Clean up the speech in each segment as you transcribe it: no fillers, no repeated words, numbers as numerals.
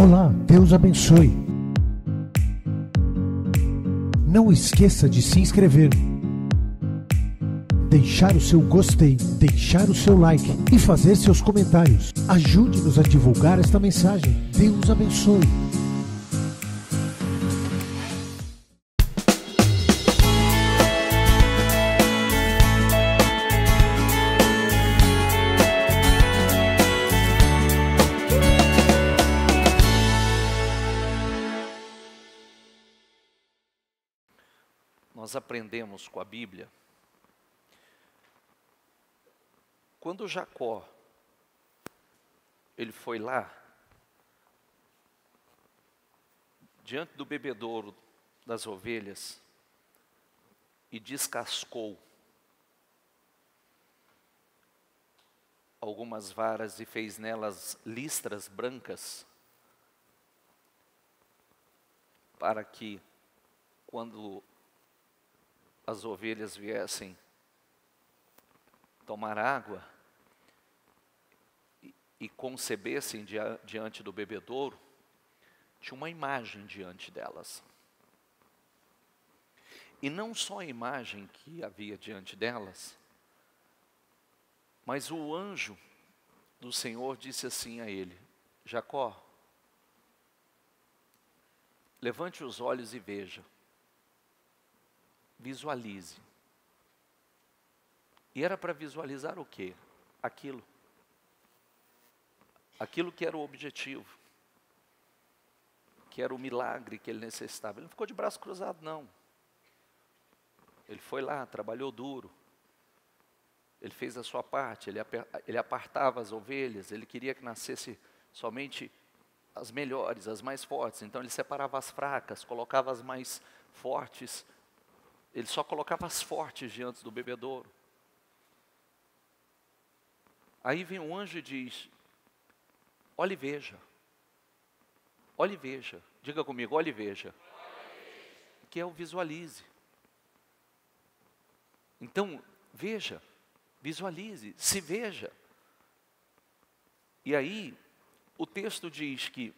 Olá, Deus abençoe. Não esqueça de se inscrever, deixar o seu gostei, deixar o seu like e fazer seus comentários. Ajude-nos a divulgar esta mensagem. Deus abençoe. Nós aprendemos com a Bíblia, quando Jacó, ele foi lá, diante do bebedouro das ovelhas, e descascou algumas varas e fez nelas listras brancas, para que, quando as ovelhas viessem tomar água e concebessem diante do bebedouro, tinha uma imagem diante delas. E não só a imagem que havia diante delas, mas o anjo do Senhor disse assim a ele: Jacó, levante os olhos e veja. Visualize. E era para visualizar o quê? Aquilo que era o objetivo, que era o milagre que ele necessitava. Ele não ficou de braço cruzado, não. Ele foi lá, trabalhou duro, ele fez a sua parte, ele apartava as ovelhas, ele queria que nascesse somente as melhores, as mais fortes. Então ele separava as fracas, colocava as mais fortes. Ele só colocava as fortes diante do bebedouro. Aí vem um anjo e diz: olhe e veja. Olhe e veja. Diga comigo, olhe e veja. Que é o visualize. Então, veja, visualize, se veja. E aí, o texto diz que,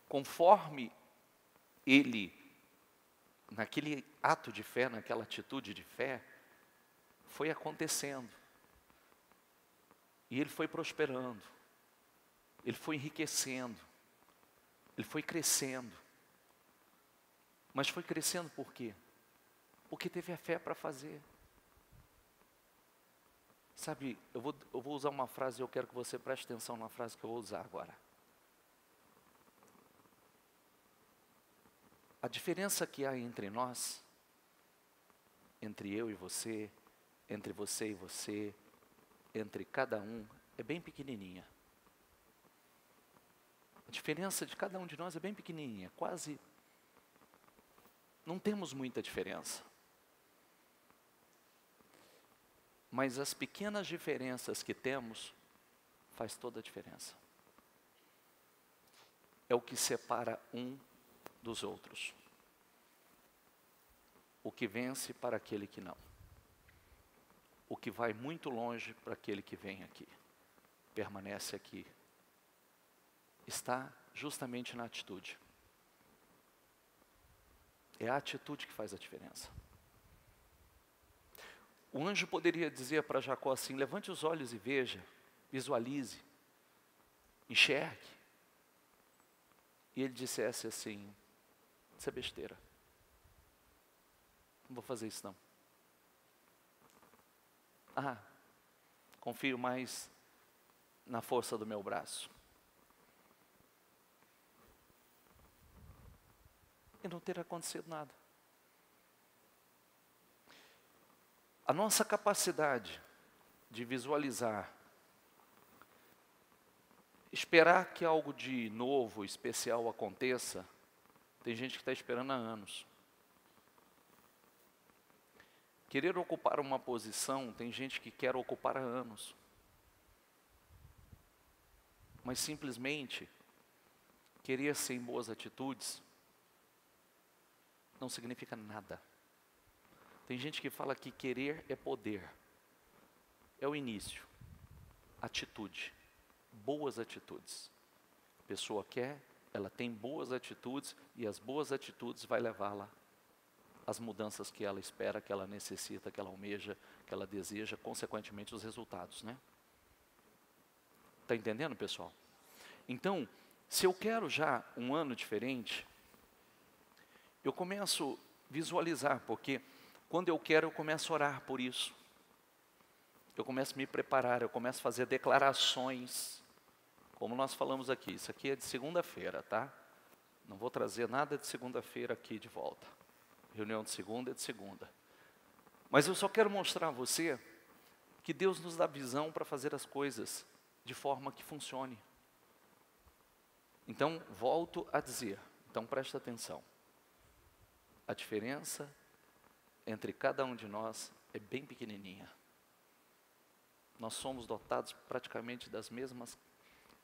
conforme ele, naquele ato de fé, naquela atitude de fé, foi acontecendo. E ele foi prosperando, ele foi enriquecendo, ele foi crescendo. Mas foi crescendo por quê? Porque teve a fé para fazer. Sabe, eu vou usar uma frase e eu quero que você preste atenção na frase que eu vou usar agora. A diferença que há entre nós, entre eu e você, entre você e você, entre cada um, é bem pequenininha. A diferença de cada um de nós é bem pequenininha, quase não temos muita diferença. Mas as pequenas diferenças que temos, faz toda a diferença. É o que separa um dos outros. O que vence para aquele que não. O que vai muito longe para aquele que vem aqui. Permanece aqui. Está justamente na atitude. É a atitude que faz a diferença. O anjo poderia dizer para Jacó assim: levante os olhos e veja, visualize, enxergue. E ele dissesse assim: isso é besteira. Não vou fazer isso não. Confio mais na força do meu braço. E não terá acontecido nada. A nossa capacidade de visualizar, esperar que algo de novo, especial aconteça, tem gente que está esperando há anos. Querer ocupar uma posição, tem gente que quer ocupar há anos. Mas simplesmente, querer ser em boas atitudes, não significa nada. Tem gente que fala que querer é poder. É o início. Atitude. Boas atitudes. pessoa quer, ela tem boas atitudes, e as boas atitudes vai levá-la às mudanças que ela espera, que ela necessita, que ela almeja, que ela deseja, consequentemente os resultados, né? Está entendendo, pessoal? Então, se eu quero já um ano diferente, eu começo a visualizar, porque quando eu quero, eu começo a orar por isso. Eu começo a me preparar, eu começo a fazer declarações, como nós falamos aqui. Isso aqui é de segunda-feira, tá? Não vou trazer nada de segunda-feira aqui de volta. Reunião de segunda é de segunda. Mas eu só quero mostrar a você que Deus nos dá visão para fazer as coisas de forma que funcione. Então, volto a dizer, então presta atenção. A diferença entre cada um de nós é bem pequenininha. Nós somos dotados praticamente das mesmas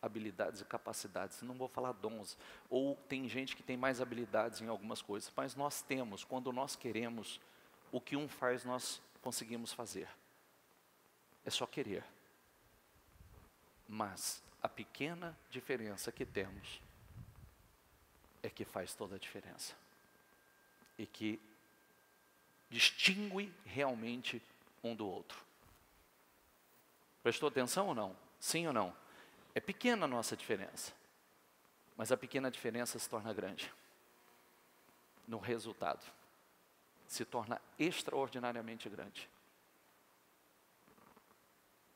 habilidades e capacidades. Não vou falar dons, ou tem gente que tem mais habilidades em algumas coisas, mas nós temos, quando nós queremos, o que um faz, nós conseguimos fazer. É só querer. Mas a pequena diferença que temos é que faz toda a diferença. E que distingue realmente um do outro. Prestou atenção ou não? Sim ou não? É pequena a nossa diferença, mas a pequena diferença se torna grande. No resultado, se torna extraordinariamente grande.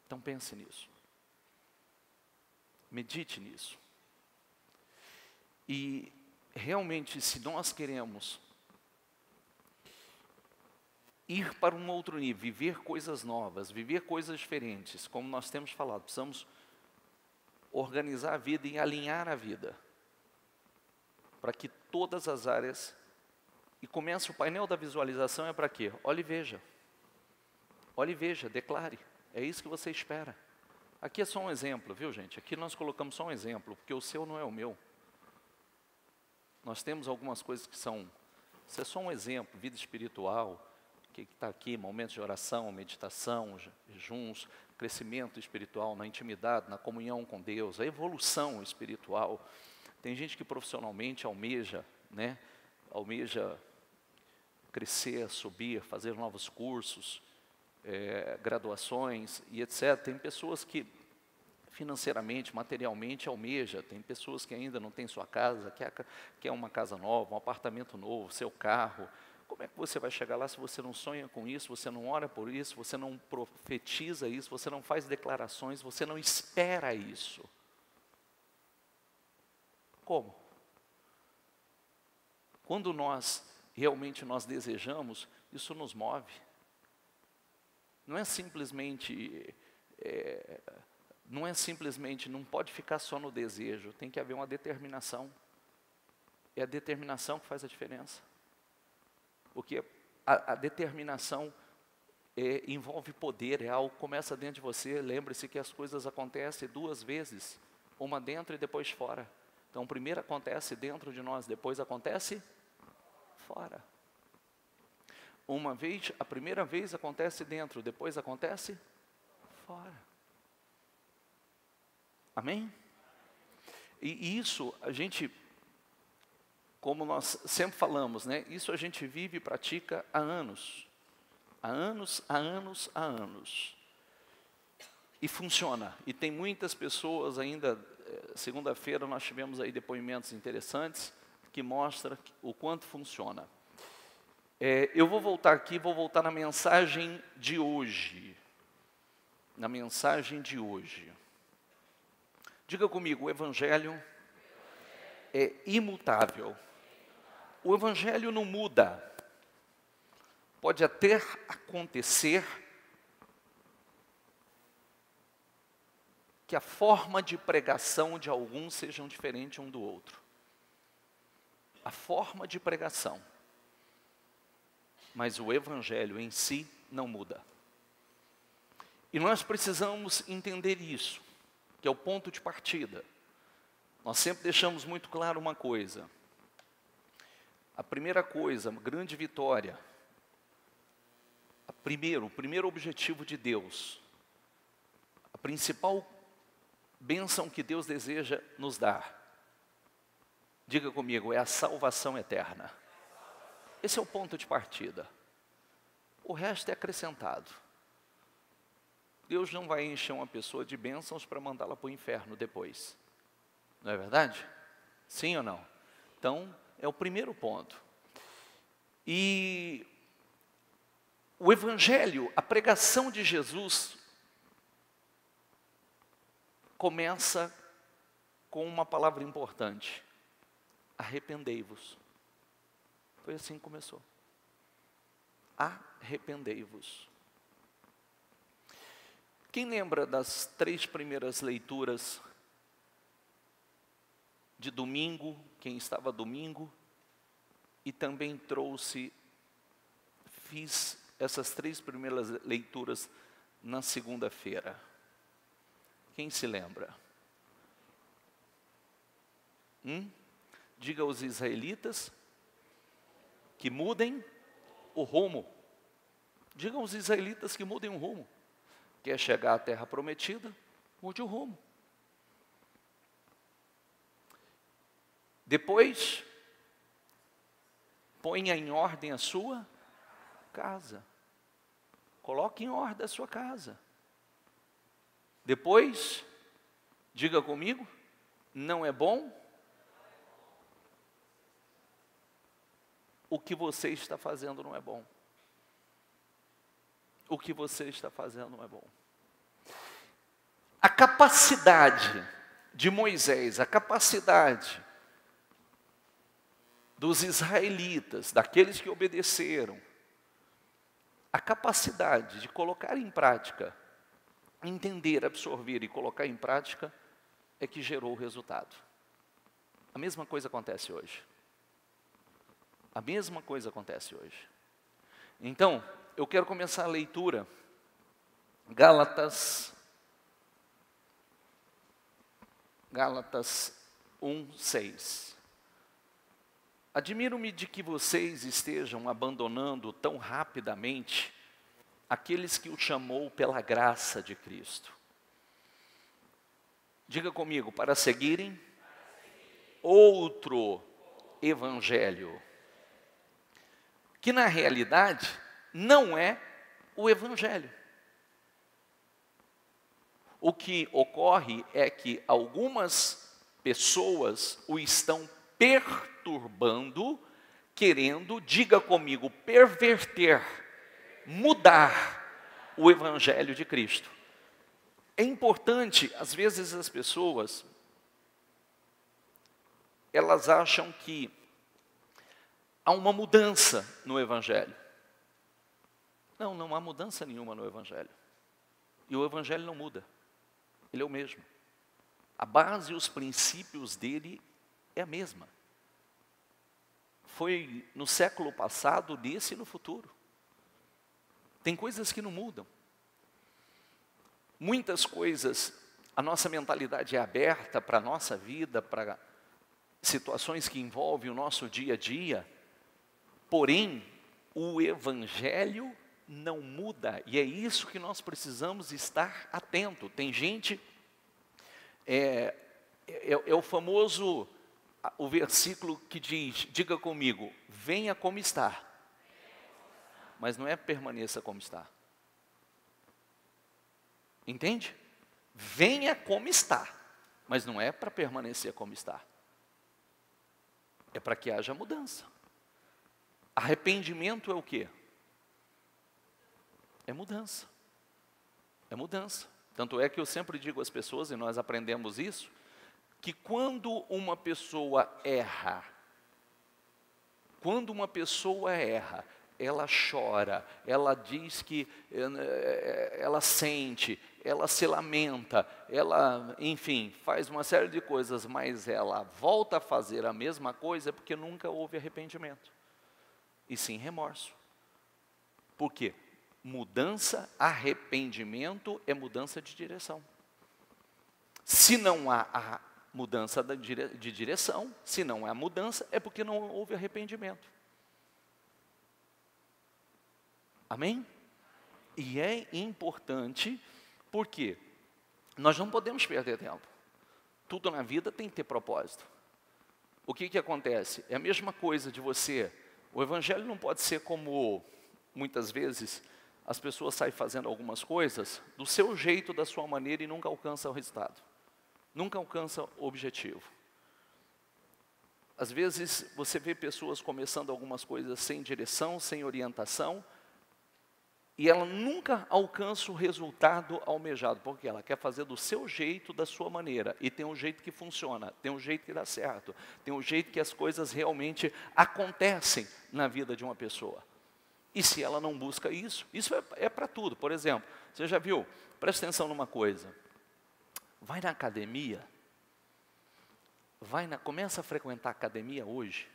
Então pense nisso. Medite nisso. E realmente, se nós queremos ir para um outro nível, viver coisas novas, viver coisas diferentes, como nós temos falado, precisamos organizar a vida e alinhar a vida, para que todas as áreas, e começa o painel da visualização é para quê? Olhe e veja, declare, é isso que você espera. Aqui é só um exemplo, viu gente? Aqui nós colocamos só um exemplo, porque o seu não é o meu. Nós temos algumas coisas que são, isso é só um exemplo, vida espiritual, que está aqui, momentos de oração, meditação, jejuns, crescimento espiritual na intimidade, na comunhão com Deus, a evolução espiritual. Tem gente que profissionalmente almeja, né? Almeja crescer, subir, fazer novos cursos, graduações e etc. Tem pessoas que financeiramente, materialmente almeja, tem pessoas que ainda não têm sua casa, quer uma casa nova, um apartamento novo, seu carro. Como é que você vai chegar lá se você não sonha com isso, você não ora por isso, você não profetiza isso, você não faz declarações, você não espera isso? Como? Quando nós realmente desejamos, isso nos move. Não é simplesmente, não pode ficar só no desejo, tem que haver uma determinação. É a determinação que faz a diferença. Porque a determinação envolve poder, é algo que começa dentro de você. Lembre-se que as coisas acontecem duas vezes, uma dentro e depois fora. Então, primeiro acontece dentro de nós, depois acontece fora. A primeira vez acontece dentro, depois acontece fora. Amém? E isso a gente, como nós sempre falamos, né? Isso a gente vive e pratica há anos. Há anos. E funciona. E tem muitas pessoas ainda, segunda-feira nós tivemos aí depoimentos interessantes que mostram o quanto funciona. Eu vou voltar aqui, vou voltar na mensagem de hoje. Na mensagem de hoje. Diga comigo, o Evangelho é imutável. O Evangelho não muda. Pode até acontecer que a forma de pregação de alguns sejam diferente um do outro. A forma de pregação. Mas o Evangelho em si não muda. E nós precisamos entender isso, que é o ponto de partida. Nós sempre deixamos muito claro uma coisa. A primeira coisa, uma grande vitória, o primeiro objetivo de Deus, a principal bênção que Deus deseja nos dar, Diga comigo, é a salvação eterna. Esse é o ponto de partida. O resto é acrescentado. Deus não vai encher uma pessoa de bênçãos para mandá-la para o inferno depois. Não é verdade? Sim ou não? Então, é o primeiro ponto. E o Evangelho, a pregação de Jesus, começa com uma palavra importante: arrependei-vos. Foi assim que começou. Arrependei-vos. Quem lembra das 3 primeiras leituras de domingo? Quem estava domingo? E também fiz essas 3 primeiras leituras na segunda-feira. Quem se lembra? Diga aos israelitas que mudem o rumo. Diga aos israelitas que mudem o rumo. Quer chegar à terra prometida? Mude o rumo. Depois, ponha em ordem a sua casa. Coloque em ordem a sua casa. Depois, diga comigo, não é bom o que você está fazendo, não é bom. O que você está fazendo não é bom. A capacidade de Moisés, a capacidade dos israelitas, daqueles que obedeceram, a capacidade de colocar em prática, entender, absorver e colocar em prática, é que gerou o resultado. A mesma coisa acontece hoje. A mesma coisa acontece hoje. Então, eu quero começar a leitura. Gálatas 1:6. Admiro-me de que vocês estejam abandonando tão rapidamente aqueles que o chamou pela graça de Cristo. Diga comigo, para seguirem outro evangelho, que na realidade não é o evangelho. O que ocorre é que algumas pessoas o estão perturbando, querendo, diga comigo, perverter, mudar o evangelho de Cristo. É importante, às vezes as pessoas, elas acham que há uma mudança no evangelho. Não, não há mudança nenhuma no evangelho. E o evangelho não muda. Ele é o mesmo. A base e os princípios dele é a mesma. Foi no século passado, nesse e no futuro. Tem coisas que não mudam. Muitas coisas, a nossa mentalidade é aberta para a nossa vida, para situações que envolvem o nosso dia a dia. Porém, o evangelho não muda, e é isso que nós precisamos estar atento. Tem gente, é o famoso, o versículo que diz, diga comigo, venha como está, mas não é permaneça como está. Entende? Venha como está, mas não é para permanecer como está. É para que haja mudança. Arrependimento é o quê? É mudança. É mudança. Tanto é que eu sempre digo às pessoas, e nós aprendemos isso, que quando uma pessoa erra, ela chora, ela diz que ela sente, ela se lamenta, ela, enfim, faz uma série de coisas, mas ela volta a fazer a mesma coisa porque nunca houve arrependimento, e sim remorso. Por quê? Mudança, arrependimento é mudança de direção. Se não há a mudança de direção, se não há mudança, é porque não houve arrependimento. Amém? E é importante, porque nós não podemos perder tempo. Tudo na vida tem que ter propósito. o que acontece? É a mesma coisa de você. O evangelho não pode ser como, muitas vezes, as pessoas saem fazendo algumas coisas do seu jeito, da sua maneira e nunca alcançam o resultado. Nunca alcançam o objetivo. Às vezes, você vê pessoas começando algumas coisas sem direção, sem orientação, e ela nunca alcança o resultado almejado, porque ela quer fazer do seu jeito, da sua maneira, e tem um jeito que funciona, tem um jeito que dá certo, tem um jeito que as coisas realmente acontecem na vida de uma pessoa. E se ela não busca isso, isso é para tudo. Por exemplo, você já viu, presta atenção numa coisa, vai na academia, começa a frequentar a academia hoje,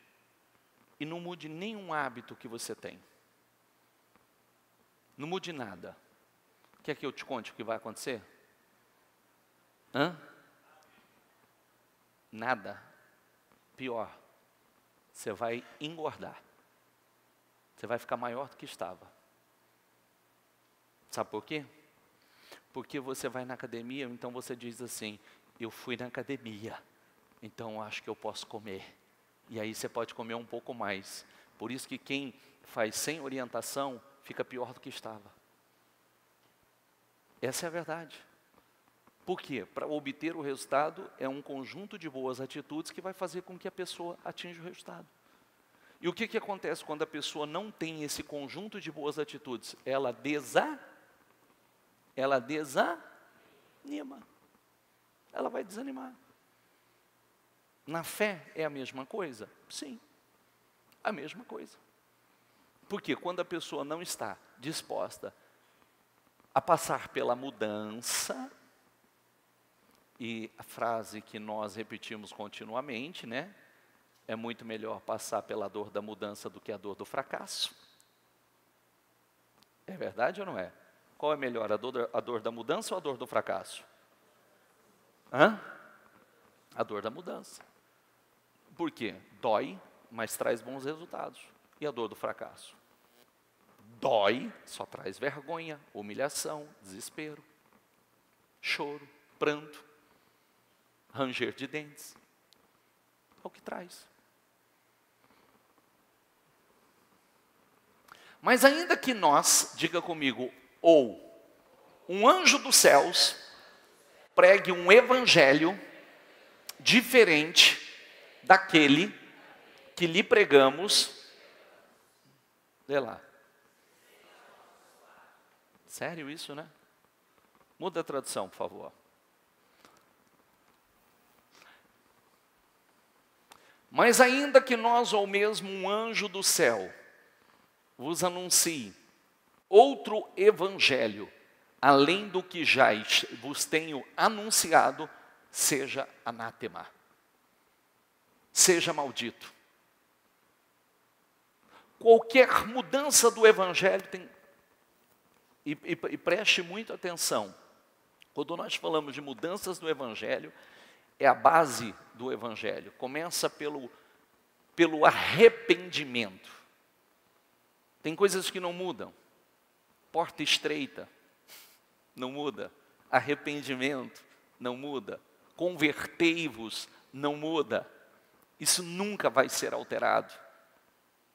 e não mude nenhum hábito que você tem. Não mude nada. Quer que eu te conte o que vai acontecer? Nada. Pior. Você vai engordar. Você vai ficar maior do que estava. Sabe por quê? Porque você vai na academia, então você diz assim, eu fui na academia, então acho que eu posso comer. E aí você pode comer um pouco mais. Por isso que quem faz sem orientação, fica pior do que estava. Essa é a verdade. Por quê? Para obter o resultado, é um conjunto de boas atitudes que vai fazer com que a pessoa atinja o resultado. E o que acontece quando a pessoa não tem esse conjunto de boas atitudes? Ela desanima. Ela vai desanimar. Na fé é a mesma coisa? Sim, a mesma coisa. Porque quando a pessoa não está disposta a passar pela mudança, e a frase que nós repetimos continuamente, né? É muito melhor passar pela dor da mudança do que a dor do fracasso. É verdade ou não é? Qual é melhor, a dor da mudança ou a dor do fracasso? A dor da mudança. Por quê? Dói, mas traz bons resultados. E a dor do fracasso? Dói, só traz vergonha, humilhação, desespero, choro, pranto, ranger de dentes. É o que traz. Mas ainda que nós, diga comigo, ou um anjo dos céus pregue um evangelho diferente daquele que lhe pregamos, vê lá. Sério isso, né? Muda a tradução, por favor. Mas ainda que nós, ou mesmo um anjo do céu, vos anuncie outro evangelho, além do que já vos tenho anunciado, seja anátema, seja maldito. Qualquer mudança do evangelho tem... E preste muita atenção, quando nós falamos de mudanças do evangelho, é a base do evangelho, começa pelo arrependimento. Tem coisas que não mudam, porta estreita, não muda, arrependimento, não muda, convertei-vos, não muda, isso nunca vai ser alterado.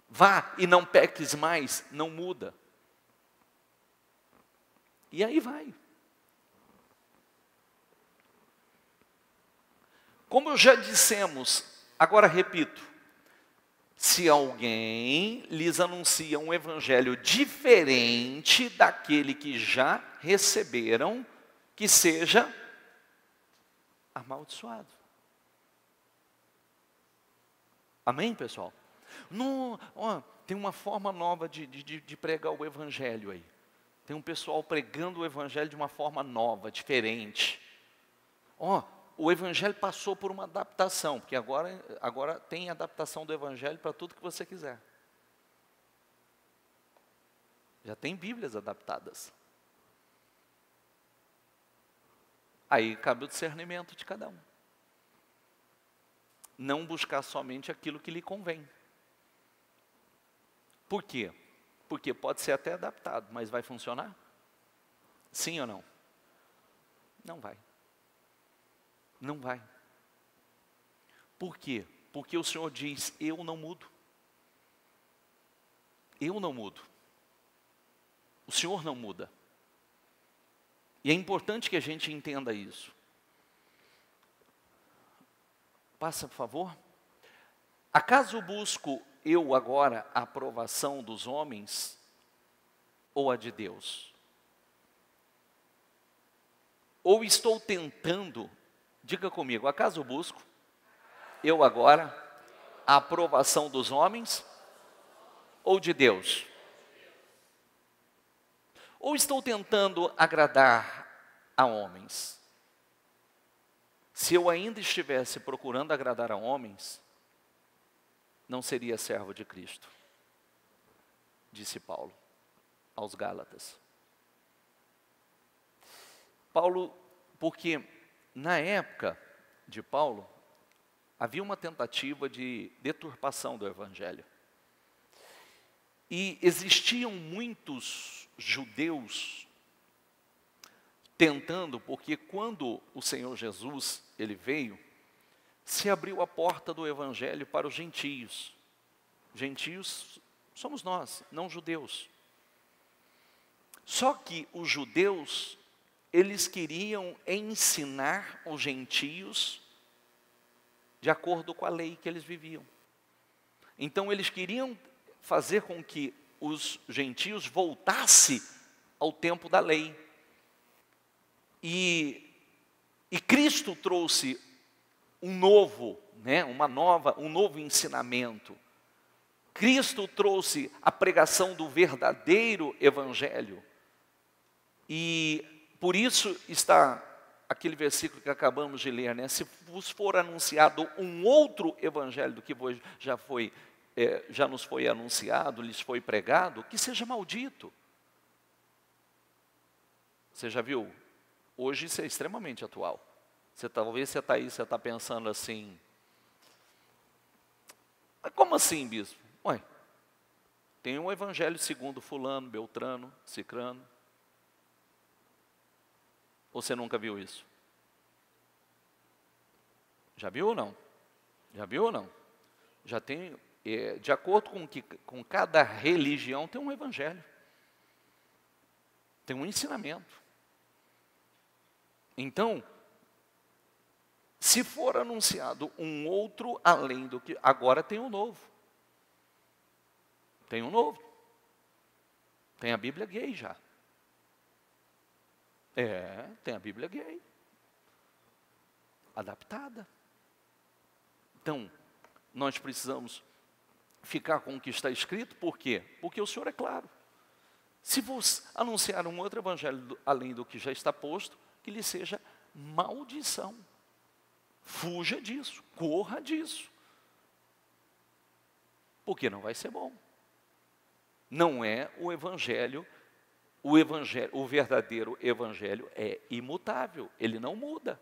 Vá e não peques mais, não muda. E aí vai. Como já dissemos, agora repito, se alguém lhes anuncia um evangelho diferente daquele que já receberam, que seja amaldiçoado. Amém, pessoal? Tem uma forma nova de pregar o evangelho aí. Tem um pessoal pregando o evangelho de uma forma nova, diferente. O evangelho passou por uma adaptação, porque agora tem adaptação do evangelho para tudo que você quiser. Já tem Bíblias adaptadas. Aí cabe o discernimento de cada um. Não buscar somente aquilo que lhe convém. Por quê? Porque pode ser até adaptado, mas vai funcionar? Sim ou não? Não vai. Não vai. Por quê? Porque o Senhor diz, eu não mudo. Eu não mudo. O Senhor não muda. E é importante que a gente entenda isso. Passa, por favor. Acaso busco eu agora a aprovação dos homens ou a de Deus? Ou estou tentando, diga comigo, acaso busco eu agora a aprovação dos homens ou de Deus? Ou estou tentando agradar a homens? Se eu ainda estivesse procurando agradar a homens, não seria servo de Cristo, disse Paulo aos Gálatas. Paulo, porque na época de Paulo, havia uma tentativa de deturpação do Evangelho. E existiam muitos judeus tentando, porque quando o Senhor Jesus, ele veio, se abriu a porta do Evangelho para os gentios. Gentios somos nós, não judeus. Só que os judeus, eles queriam ensinar os gentios de acordo com a lei que eles viviam. Então eles queriam fazer com que os gentios voltassem ao tempo da lei. E Cristo trouxe um novo ensinamento. Cristo trouxe a pregação do verdadeiro Evangelho. E por isso está aquele versículo que acabamos de ler, né? Se vos for anunciado um outro Evangelho do que já nos foi anunciado, lhes foi pregado, que seja maldito. Você já viu? Hoje isso é extremamente atual. Talvez você está aí, você está pensando assim, mas como assim, bispo? Ué, tem um evangelho segundo fulano, beltrano, cicrano. Ou você nunca viu isso? Já viu ou não? Já viu ou não? Já tem, de acordo com cada religião, tem um evangelho. Tem um ensinamento. Então, se for anunciado um outro além do que... Agora tem um novo. Tem um novo. Tem a Bíblia gay já. Tem a Bíblia gay. Adaptada. Então, nós precisamos ficar com o que está escrito. Por quê? Porque o Senhor é claro. Se vos anunciar um outro evangelho além do que já está posto, que lhe seja maldição. Fuja disso, corra disso. Porque não vai ser bom. Não é o evangelho, o verdadeiro evangelho é imutável, ele não muda.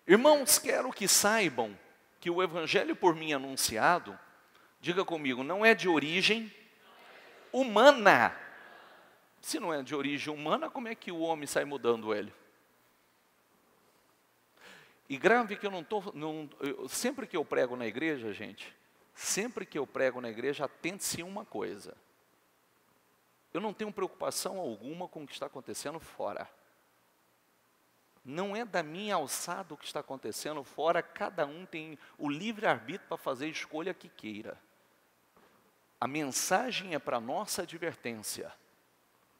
Irmãos, quero que saibam que o evangelho por mim anunciado, diga comigo, não é de origem humana. Se não é de origem humana, como é que o homem sai mudando ele? E grave que eu sempre que eu prego na igreja, gente, sempre que eu prego na igreja, atente-se uma coisa. Eu não tenho preocupação alguma com o que está acontecendo fora. Não é da minha alçada o que está acontecendo fora, cada um tem o livre-arbítrio para fazer a escolha que queira. A mensagem é para a nossa advertência,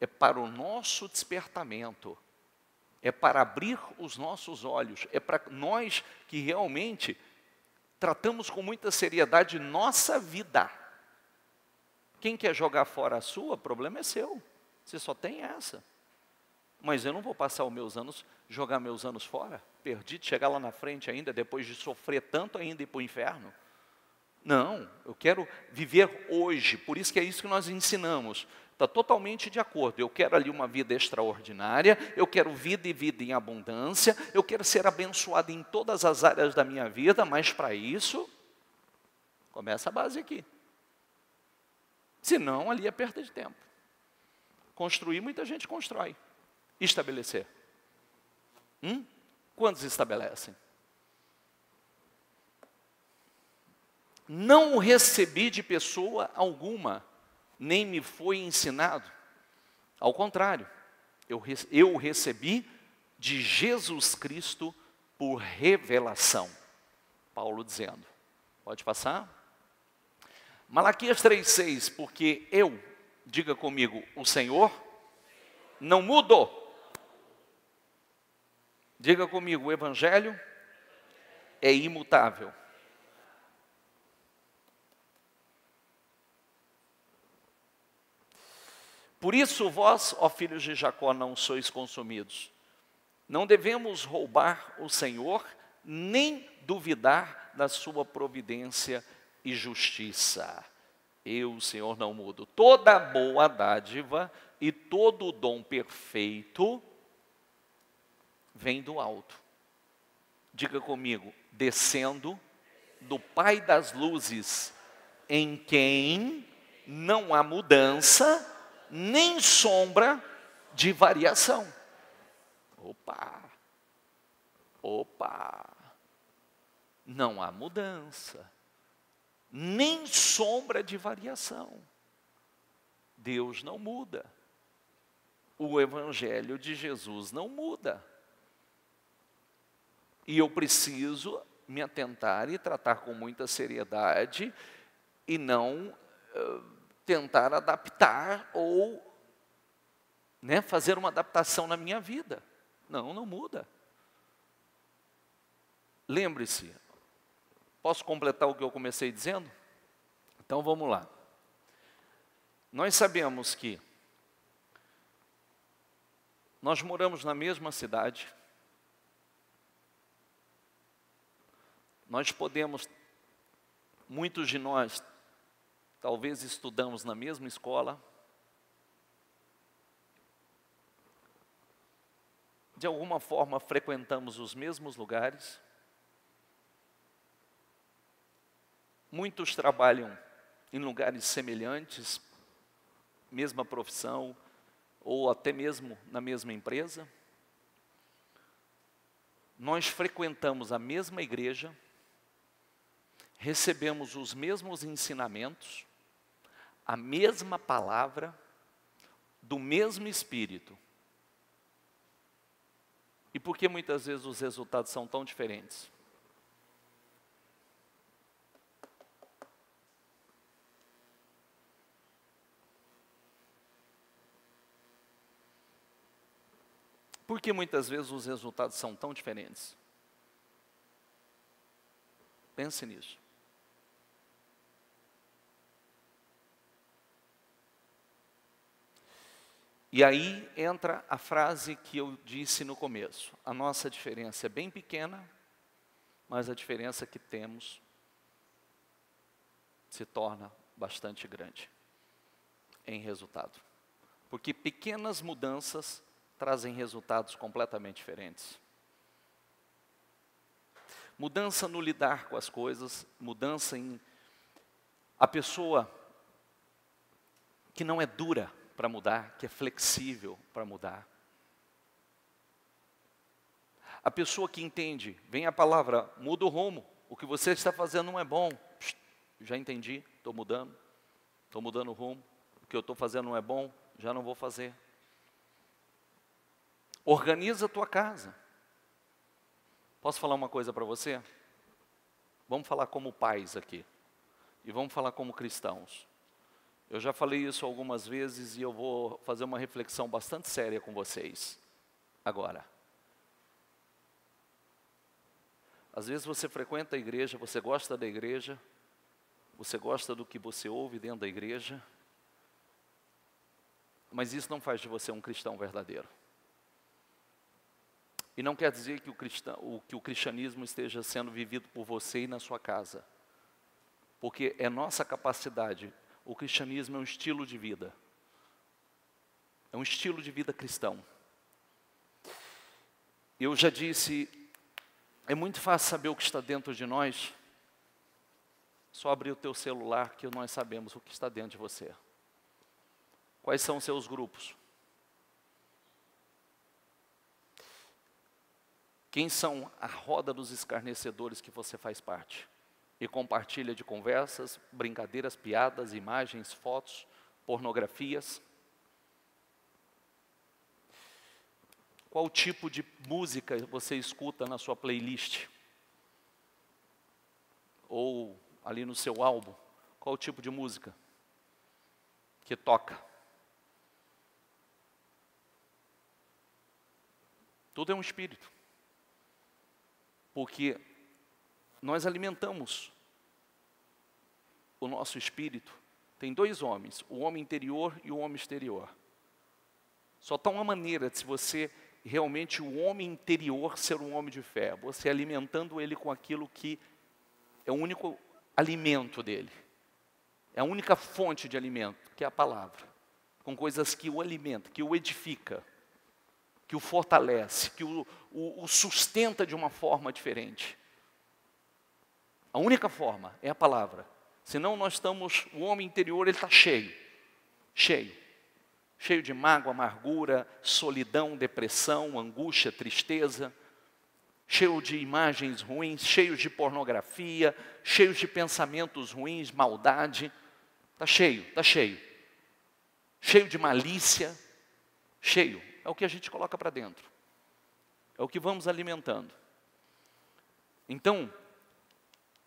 é para o nosso despertamento, é para abrir os nossos olhos, é para nós que realmente tratamos com muita seriedade nossa vida. Quem quer jogar fora a sua, o problema é seu, você só tem essa. Mas eu não vou passar jogar meus anos fora, perdido, chegar lá na frente ainda, depois de sofrer tanto ainda e ir para o inferno. Não, eu quero viver hoje, por isso que é isso que nós ensinamos. Está totalmente de acordo, eu quero ali uma vida extraordinária, eu quero vida e vida em abundância, eu quero ser abençoado em todas as áreas da minha vida, mas para isso, começa a base aqui. Senão, ali é perda de tempo. Construir, muita gente constrói. Estabelecer. Quantos estabelecem? não o recebi de pessoa alguma, nem me foi ensinado. Ao contrário, eu o recebi de Jesus Cristo por revelação. Paulo dizendo. Pode passar? Malaquias 3,6, porque eu, diga comigo, o Senhor não mudou. Diga comigo, o Evangelho é imutável. Por isso vós, ó filhos de Jacó, não sois consumidos. Não devemos roubar o Senhor, nem duvidar da sua providência e justiça. Eu, o Senhor, não mudo. Toda boa dádiva e todo dom perfeito vem do alto. Diga comigo, descendo do Pai das luzes, em quem não há mudança, nem sombra de variação. Opa! Não há mudança, nem sombra de variação. Deus não muda. O Evangelho de Jesus não muda. E eu preciso me atentar e tratar com muita seriedade e não tentar adaptar ou fazer uma adaptação na minha vida. Não muda. Lembre-se, posso completar o que eu comecei dizendo? Então vamos lá. Nós sabemos que nós moramos na mesma cidade, nós podemos, muitos de nós, talvez estudamos na mesma escola, de alguma forma frequentamos os mesmos lugares, muitos trabalham em lugares semelhantes, mesma profissão, ou até mesmo na mesma empresa. Nós frequentamos a mesma igreja, recebemos os mesmos ensinamentos, a mesma palavra, do mesmo Espírito. E por que muitas vezes os resultados são tão diferentes? Por que muitas vezes os resultados são tão diferentes? Pense nisso. E aí entra a frase que eu disse no começo. A nossa diferença é bem pequena, mas a diferença que temos se torna bastante grande em resultado. Porque pequenas mudanças trazem resultados completamente diferentes. Mudança no lidar com as coisas, mudança em a pessoa que não é dura para mudar, que é flexível para mudar. A pessoa que entende, vem a palavra, muda o rumo, o que você está fazendo não é bom. Já entendi, estou mudando o rumo, o que eu estou fazendo não é bom, já não vou fazer. Organiza a tua casa. Posso falar uma coisa para você? Vamos falar como pais aqui. E vamos falar como cristãos. Eu já falei isso algumas vezes e eu vou fazer uma reflexão bastante séria com vocês. Agora. Às vezes você frequenta a igreja, você gosta da igreja, você gosta do que você ouve dentro da igreja, mas isso não faz de você um cristão verdadeiro. E não quer dizer que o cristianismo esteja sendo vivido por você e na sua casa. Porque é nossa capacidade. O cristianismo é um estilo de vida. É um estilo de vida cristão. Eu já disse, é muito fácil saber o que está dentro de nós. Só abrir o teu celular que nós sabemos o que está dentro de você. Quais são os seus grupos? Quem são a roda dos escarnecedores que você faz parte? e compartilha de conversas, brincadeiras, piadas, imagens, fotos, pornografias. Qual tipo de música você escuta na sua playlist? Ou ali no seu álbum? Qual o tipo de música que toca? Tudo é um espírito. Porque nós alimentamos o nosso espírito. Tem dois homens, o homem interior e o homem exterior. Só está uma maneira de, se você realmente, o homem interior ser um homem de fé, você alimentando ele com aquilo que é o único alimento dele. É a única fonte de alimento, que é a palavra. Com coisas que o alimentam, que o edifica, que o fortalece, que o sustenta de uma forma diferente. A única forma é a palavra. Senão nós estamos, o homem interior ele está cheio. Cheio de mágoa, amargura, solidão, depressão, angústia, tristeza. Cheio de imagens ruins, cheio de pornografia, cheio de pensamentos ruins, maldade. Está cheio. Cheio de malícia, cheio. É o que a gente coloca para dentro. É o que vamos alimentando. Então,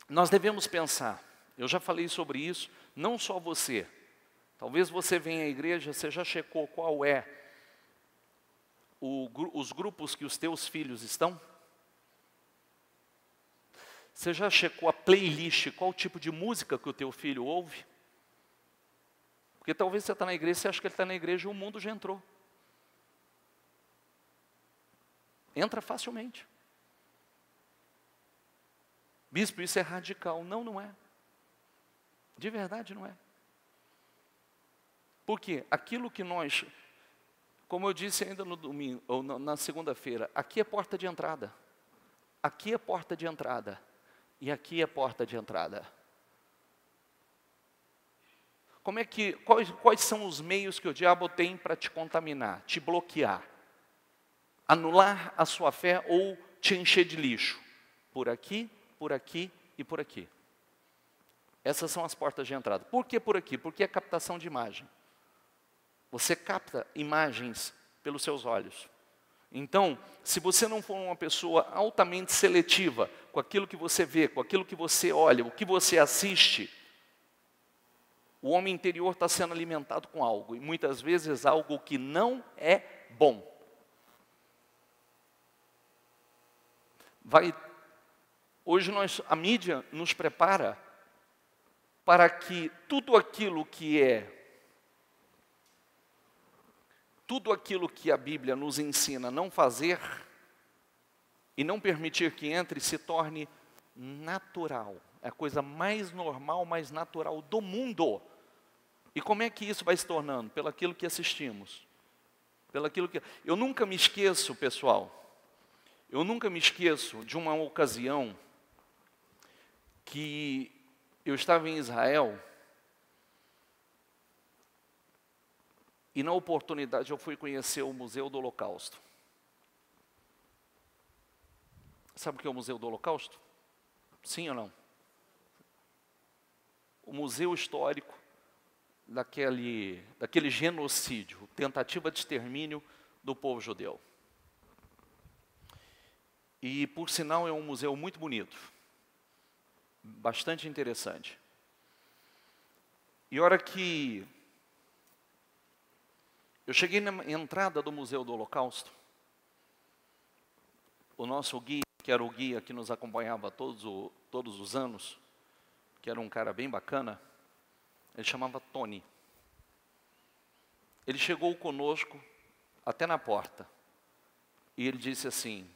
nós devemos pensar, eu já falei sobre isso, não só você. Talvez você venha à igreja, você já checou qual é os grupos que os teus filhos estão? Você já checou a playlist, qual tipo de música que o teu filho ouve? Porque talvez você está na igreja, você acha que ele está na igreja e o mundo já entrou. Entra facilmente. Bispo, isso é radical. Não, não é. De verdade não é. Porque aquilo que nós, como eu disse ainda no domingo, ou na segunda-feira, aqui é porta de entrada. Aqui é porta de entrada. E aqui é porta de entrada. Quais são os meios que o diabo tem para te contaminar, te bloquear? Anular a sua fé ou te encher de lixo? Por aqui e por aqui. Essas são as portas de entrada. Por que por aqui? Porque é captação de imagem. Você capta imagens pelos seus olhos. Então, se você não for uma pessoa altamente seletiva com aquilo que você vê, com aquilo que você olha, o que você assiste, o homem interior está sendo alimentado com algo, e muitas vezes algo que não é bom. Hoje a mídia nos prepara para que tudo aquilo que a Bíblia nos ensina não fazer e não permitir que entre, se torne natural. É a coisa mais normal, mais natural do mundo. E como é que isso vai se tornando? Pelo aquilo que assistimos. Eu nunca me esqueço, pessoal, de uma ocasião que eu estava em Israel e na oportunidade eu fui conhecer o Museu do Holocausto. Sabe o que é o Museu do Holocausto? Sim ou não? O museu histórico daquele genocídio, tentativa de extermínio do povo judeu. E, por sinal, é um museu muito bonito, bastante interessante. E a hora que eu cheguei na entrada do Museu do Holocausto, o nosso guia, que era o guia que nos acompanhava todos os anos, que era um cara bem bacana, ele chamava Tony. Ele chegou conosco até na porta e ele disse assim: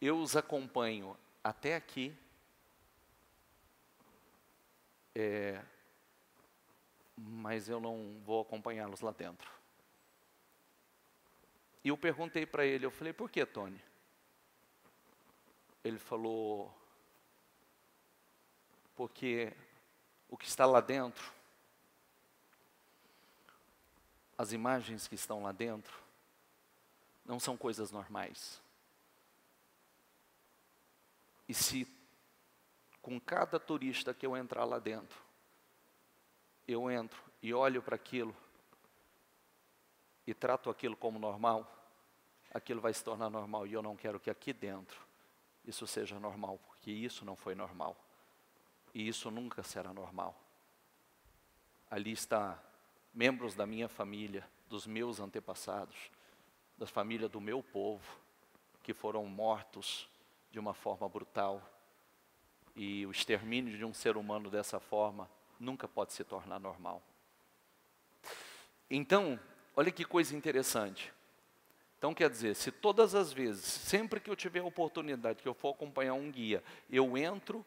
eu os acompanho até aqui, mas eu não vou acompanhá-los lá dentro. E eu perguntei para ele, eu falei, por que, Tony? Ele falou, porque o que está lá dentro, as imagens que estão lá dentro, não são coisas normais. E se com cada turista que eu entrar lá dentro, eu entro e olho para aquilo e trato aquilo como normal, aquilo vai se tornar normal. E eu não quero que aqui dentro isso seja normal, porque isso não foi normal. E isso nunca será normal. Ali está membros da minha família, dos meus antepassados, da família do meu povo, que foram mortos de uma forma brutal. E o extermínio de um ser humano dessa forma nunca pode se tornar normal. Então, olha que coisa interessante. Então, quer dizer, se todas as vezes, sempre que eu tiver a oportunidade que eu for acompanhar um guia, eu entro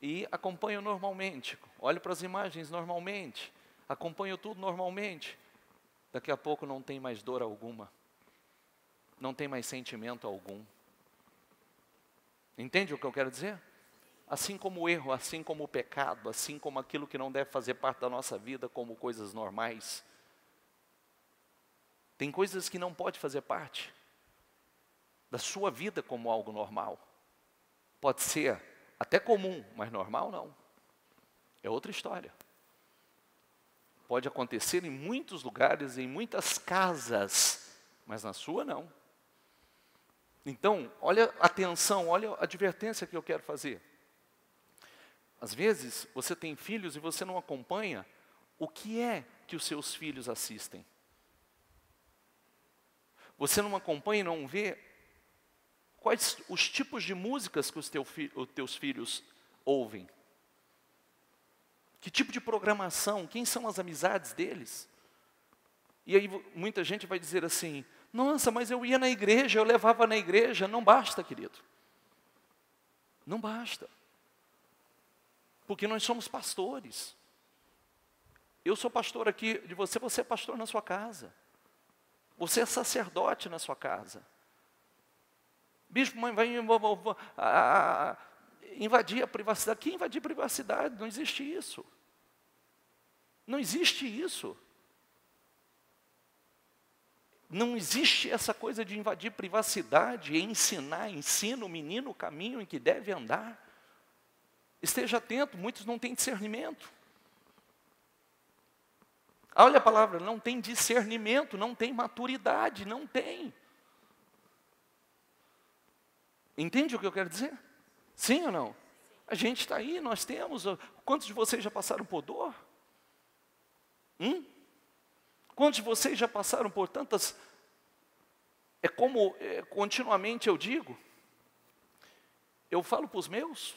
e acompanho normalmente, olho para as imagens normalmente, acompanho tudo normalmente, daqui a pouco não tem mais dor alguma, não tem mais sentimento algum. Entende o que eu quero dizer? Assim como o erro, assim como o pecado, assim como aquilo que não deve fazer parte da nossa vida como coisas normais, tem coisas que não pode fazer parte da sua vida como algo normal. Pode ser até comum, mas normal não. É outra história. Pode acontecer em muitos lugares, em muitas casas, mas na sua não. Então, olha a atenção, olha a advertência que eu quero fazer. Às vezes, você tem filhos e você não acompanha o que é que os seus filhos assistem. Você não acompanha e não vê quais os tipos de músicas que os teus filhos ouvem. Que tipo de programação, quem são as amizades deles. E aí muita gente vai dizer assim, nossa, mas eu ia na igreja, eu levava na igreja. Não basta, querido. Não basta. Porque nós somos pastores. Eu sou pastor aqui de você, você é pastor na sua casa. Você é sacerdote na sua casa. Bispo, mas vai invadir a privacidade. Que invadir a privacidade? Não existe isso. Não existe isso. Não existe essa coisa de invadir privacidade e ensina o menino o caminho em que deve andar. Esteja atento, muitos não têm discernimento. Olha a palavra, não tem discernimento, não tem maturidade, não tem. Entende o que eu quero dizer? Sim ou não? A gente está aí, nós temos. Quantos de vocês já passaram por dor? Quantos de vocês já passaram por tantas... É como continuamente eu digo, eu falo para os meus,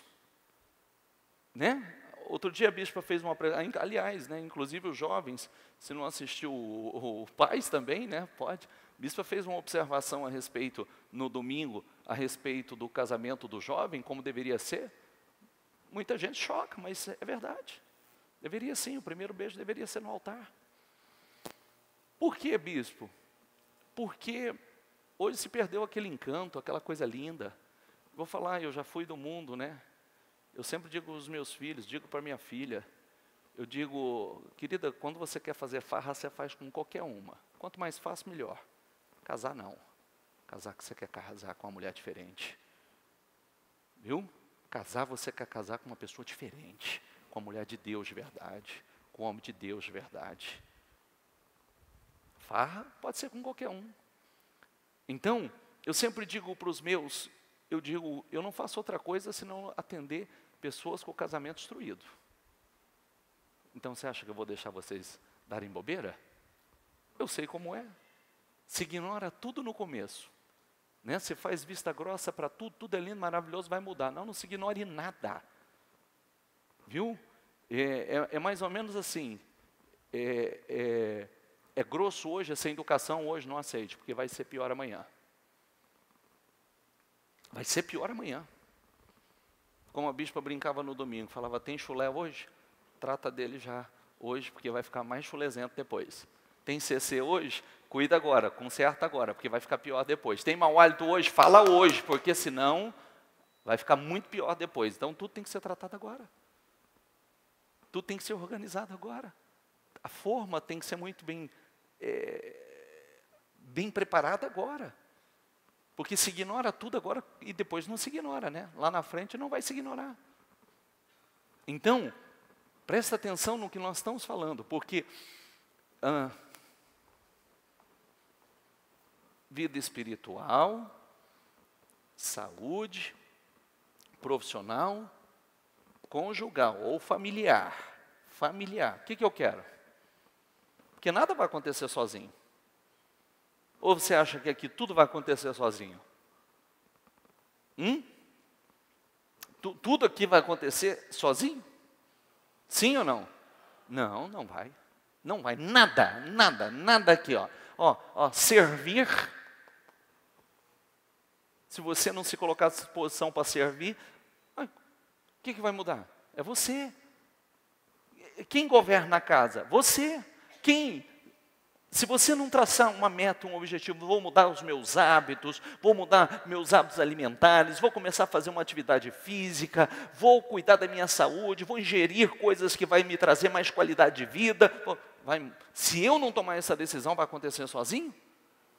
né? Outro dia a bispa fez uma... Aliás, né, inclusive os jovens, se não assistiu, o pais também, né, pode. A bispa fez uma observação a respeito, no domingo, a respeito do casamento do jovem, como deveria ser. Muita gente choca, mas é verdade. Deveria sim, o primeiro beijo deveria ser no altar. Por quê, bispo? Porque hoje se perdeu aquele encanto, aquela coisa linda. Vou falar, eu já fui do mundo, né? Eu sempre digo aos meus filhos, digo para minha filha, eu digo, querida, quando você quer fazer farra, você faz com qualquer uma. Quanto mais fácil, melhor. Casar não. Casar que você quer casar com uma mulher diferente. Viu? Casar, você quer casar com uma pessoa diferente. Com uma mulher de Deus de verdade. Com um homem de Deus de verdade. Farra pode ser com qualquer um. Então, eu sempre digo para os meus, eu não faço outra coisa senão atender pessoas com o casamento destruído. Então você acha que eu vou deixar vocês darem bobeira? Eu sei como é. Se ignora tudo no começo. Né? Você faz vista grossa para tudo, tudo é lindo, maravilhoso, vai mudar. Não se ignore nada. Viu? É mais ou menos assim. É grosso hoje, essa educação hoje não aceite, porque vai ser pior amanhã. Vai ser pior amanhã. Como a bispa brincava no domingo, falava, tem chulé hoje? Trata dele já hoje, porque vai ficar mais chulezento depois. Tem CC hoje? Cuida agora, conserta agora, porque vai ficar pior depois. Tem mau hálito hoje? Fala hoje, porque senão vai ficar muito pior depois. Então tudo tem que ser tratado agora. Tudo tem que ser organizado agora. A forma tem que ser muito bem preparada agora. Porque se ignora tudo agora e depois não se ignora, né? Lá na frente não vai se ignorar. Então, presta atenção no que nós estamos falando, porque vida espiritual, saúde, profissional, conjugal ou familiar. Familiar. O que eu quero? Porque nada vai acontecer sozinho. Ou você acha que aqui tudo vai acontecer sozinho? Tudo aqui vai acontecer sozinho? Sim ou não? Não, não vai. Não vai. Nada, nada, nada aqui, ó. Ó, servir. Se você não se colocar à disposição para servir, o que vai mudar? É você. Quem governa a casa? Você. Quem? Se você não traçar uma meta, um objetivo, vou mudar os meus hábitos, vou mudar meus hábitos alimentares, vou começar a fazer uma atividade física, vou cuidar da minha saúde, vou ingerir coisas que vai me trazer mais qualidade de vida. Se eu não tomar essa decisão, vai acontecer sozinho?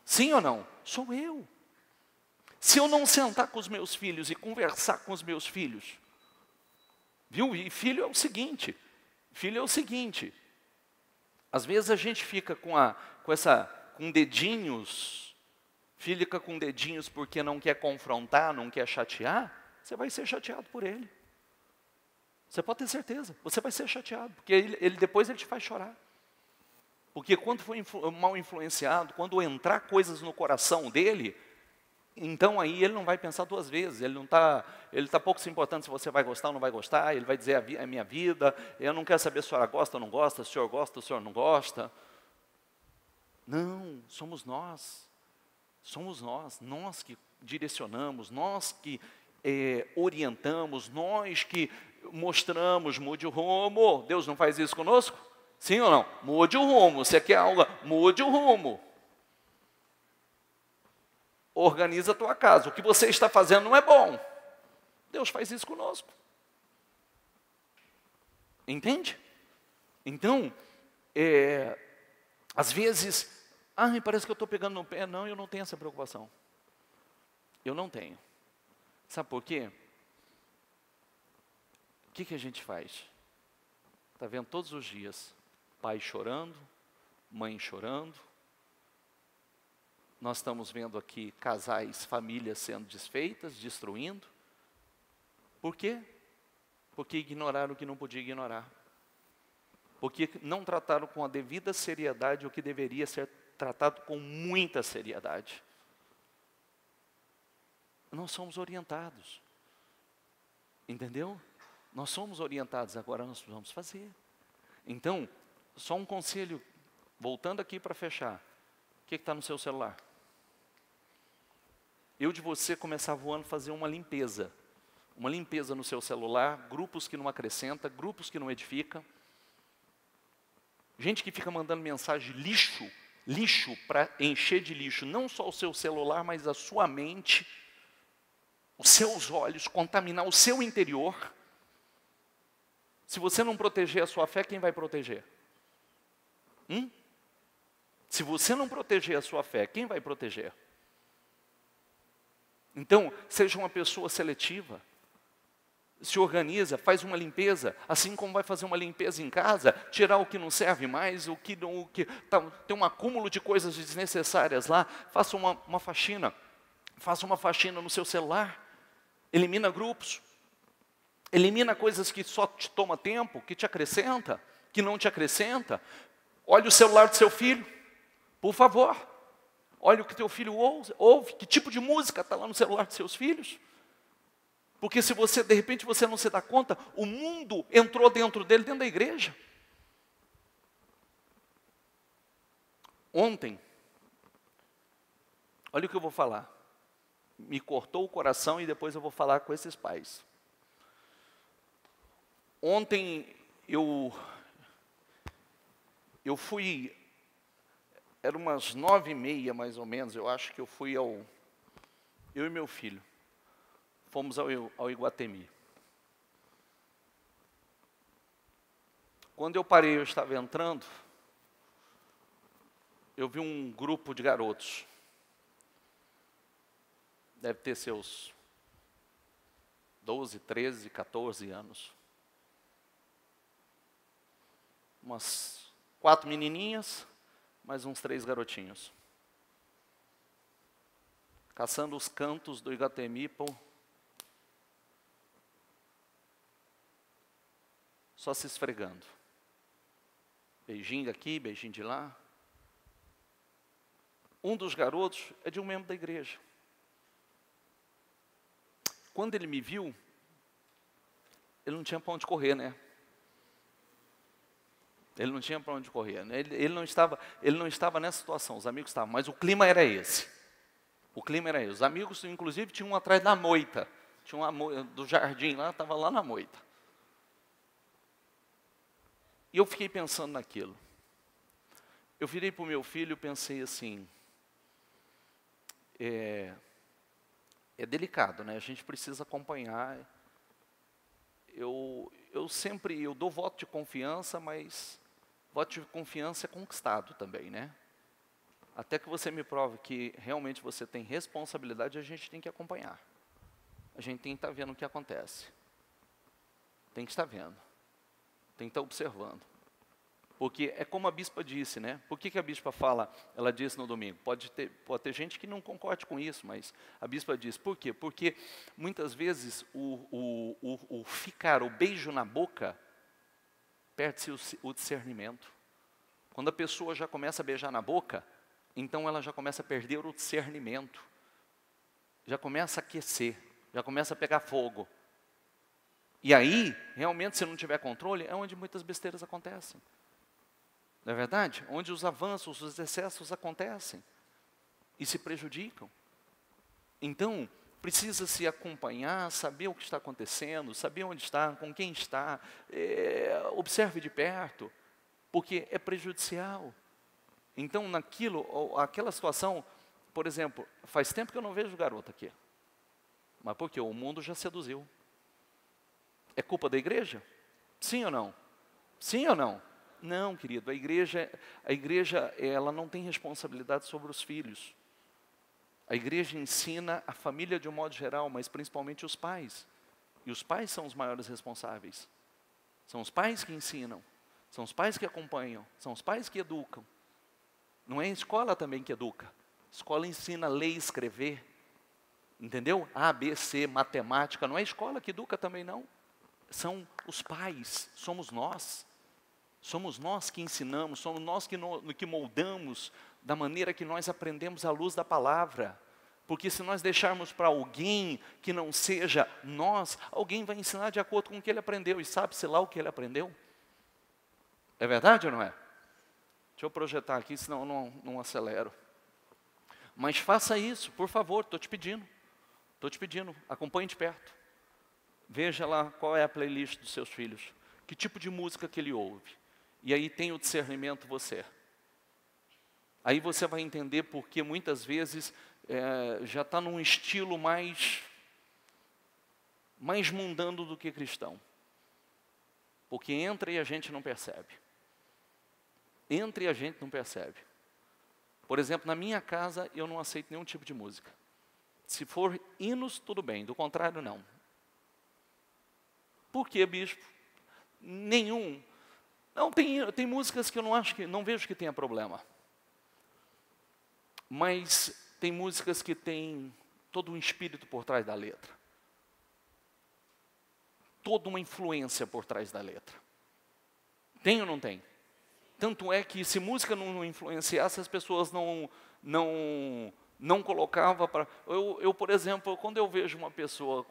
Sim ou não? Sou eu. Se eu não sentar com os meus filhos e conversar com os meus filhos, viu? E filho é o seguinte, às vezes a gente fica com dedinhos, fica com dedinhos porque não quer confrontar, não quer chatear, você vai ser chateado por ele. Você pode ter certeza, você vai ser chateado, porque depois ele te faz chorar. Porque quando for mal influenciado, quando entrar coisas no coração dele, então aí ele não vai pensar duas vezes, ele está pouco se importando se você vai gostar ou não vai gostar, ele vai dizer, é minha vida, eu não quero saber se a senhora gosta ou não gosta, se o senhor gosta ou se o senhor não gosta. Não, somos nós que direcionamos, nós que orientamos, nós que mostramos, mude o rumo. Deus não faz isso conosco? Sim ou não? Mude o rumo, você quer algo, mude o rumo. Organiza a tua casa. O que você está fazendo não é bom. Deus faz isso conosco. Entende? Então, às vezes, parece que eu estou pegando no pé. Não, eu não tenho essa preocupação. Eu não tenho. Sabe por quê? O que a gente faz? Está vendo todos os dias, pai chorando, mãe chorando. Nós estamos vendo aqui casais, famílias sendo desfeitas, destruindo. Por quê? Porque ignoraram o que não podia ignorar. Porque não trataram com a devida seriedade o que deveria ser tratado com muita seriedade. Nós somos orientados. Entendeu? Nós somos orientados, agora nós vamos fazer. Então, só um conselho, voltando aqui para fechar. O que está no seu celular? Eu de você começar voando fazer uma limpeza no seu celular, grupos que não acrescentam, grupos que não edificam, gente que fica mandando mensagem lixo para encher de lixo, não só o seu celular, mas a sua mente, os seus olhos, contaminar o seu interior. Se você não proteger a sua fé, quem vai proteger? Se você não proteger a sua fé, quem vai proteger? Então, seja uma pessoa seletiva. Se organiza, faz uma limpeza, assim como vai fazer uma limpeza em casa, tirar o que não serve mais, tem um acúmulo de coisas desnecessárias lá, faça uma faxina. Faça uma faxina no seu celular. Elimina grupos. Elimina coisas que só te toma tempo, que te acrescenta, que não te acrescenta. Olhe o celular do seu filho, por favor. Olhe o que teu filho ouve, que tipo de música está lá no celular dos seus filhos. Porque se você, de repente, você não se dá conta, o mundo entrou dentro da igreja. Ontem, olha o que eu vou falar. Me cortou o coração e depois eu vou falar com esses pais. Ontem eu fui, era umas 9h30 mais ou menos, eu acho que eu fui eu e meu filho, fomos ao Iguatemi. Quando eu parei, eu estava entrando, eu vi um grupo de garotos, deve ter seus 12, 13, 14 anos. umas 4 menininhas, mais uns 3 garotinhos. Caçando os cantos do Iguatemi, pô. Só se esfregando. Beijinho aqui, beijinho de lá. Um dos garotos é de um membro da igreja. Quando ele me viu, ele não tinha para onde correr, né? Ele não tinha para onde correr. Né? Ele não estava nessa situação, os amigos estavam, mas o clima era esse. O clima era esse. Os amigos, inclusive, tinham um atrás da moita. Tinha uma do jardim lá, estava lá na moita. E eu fiquei pensando naquilo. Eu virei para o meu filho e pensei assim, é delicado, né? A gente precisa acompanhar. Eu dou voto de confiança, mas voto de confiança é conquistado também, né? Até que você me prove que realmente você tem responsabilidade, a gente tem que acompanhar. A gente tem que estar vendo o que acontece. Tem que estar vendo. Tem que estar observando. Porque é como a bispa disse, né? Por que a bispa fala, ela disse no domingo? Pode ter gente que não concorde com isso, mas a bispa diz, por quê? Porque muitas vezes o beijo na boca, perde-se o discernimento. Quando a pessoa já começa a beijar na boca, então ela já começa a perder o discernimento. Já começa a aquecer, já começa a pegar fogo. E aí, realmente, se não tiver controle, é onde muitas besteiras acontecem. Não é verdade? Onde os avanços, os excessos acontecem e se prejudicam. Então, precisa se acompanhar, saber o que está acontecendo, saber onde está, com quem está, observe de perto, porque é prejudicial. Então, aquela situação, por exemplo, faz tempo que eu não vejo garoto aqui. Mas por quê? O mundo já seduziu. É culpa da igreja? Sim ou não? Sim ou não? Não, querido, a igreja ela não tem responsabilidade sobre os filhos. A igreja ensina a família de um modo geral, mas principalmente os pais. E os pais são os maiores responsáveis. São os pais que ensinam, são os pais que acompanham, são os pais que educam. Não é a escola também que educa. A escola ensina a ler e escrever. Entendeu? A, B, C, matemática. Não é a escola que educa também, não. São os pais, somos nós. Somos nós que ensinamos, somos nós que moldamos da maneira que nós aprendemos à luz da palavra. Porque se nós deixarmos para alguém que não seja nós, alguém vai ensinar de acordo com o que ele aprendeu. E sabe-se lá o que ele aprendeu? É verdade ou não é? Deixa eu projetar aqui, senão não acelero. Mas faça isso, por favor, estou te pedindo. Estou te pedindo, acompanhe de perto. Veja lá qual é a playlist dos seus filhos. Que tipo de música que ele ouve. E aí tem o discernimento você. Aí você vai entender porque muitas vezes já está num estilo mais mundano do que cristão. Porque entra e a gente não percebe. Entra e a gente não percebe. Por exemplo, na minha casa eu não aceito nenhum tipo de música. Se for hinos, tudo bem, do contrário, não. Por quê, bispo? Nenhum. Não, tem músicas que eu não vejo que tenha problema. Mas tem músicas que tem todo um espírito por trás da letra. Toda uma influência por trás da letra. Tem ou não tem? Tanto é que se música não influenciasse, as pessoas não colocava para... Eu, por exemplo, quando eu vejo uma pessoa,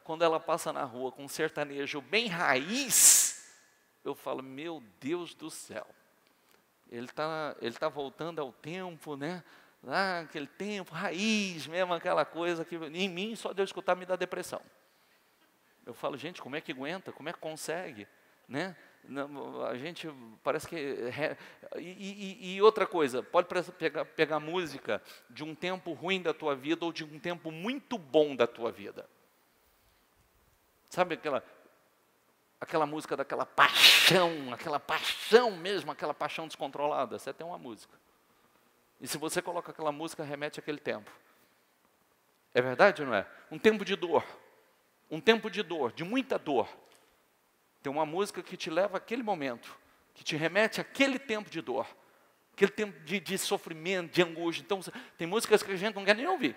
quando ela passa na rua com um sertanejo bem raiz, eu falo, meu Deus do céu, ele tá voltando ao tempo, né? Lá, aquele tempo, raiz mesmo, aquela coisa que em mim, só de eu escutar, me dá depressão. Eu falo, gente, como é que aguenta? Como é que consegue? Né? A gente parece que... E outra coisa, pode pegar música de um tempo ruim da tua vida ou de um tempo muito bom da tua vida. Sabe aquela música daquela paixão mesmo, aquela paixão descontrolada? Você tem uma música. E se você coloca aquela música, remete àquele tempo. É verdade ou não é? Um tempo de dor, de muita dor. Tem uma música que te leva àquele momento, que te remete àquele tempo de dor, aquele tempo de sofrimento, de angústia. Então, tem músicas que a gente não quer nem ouvir,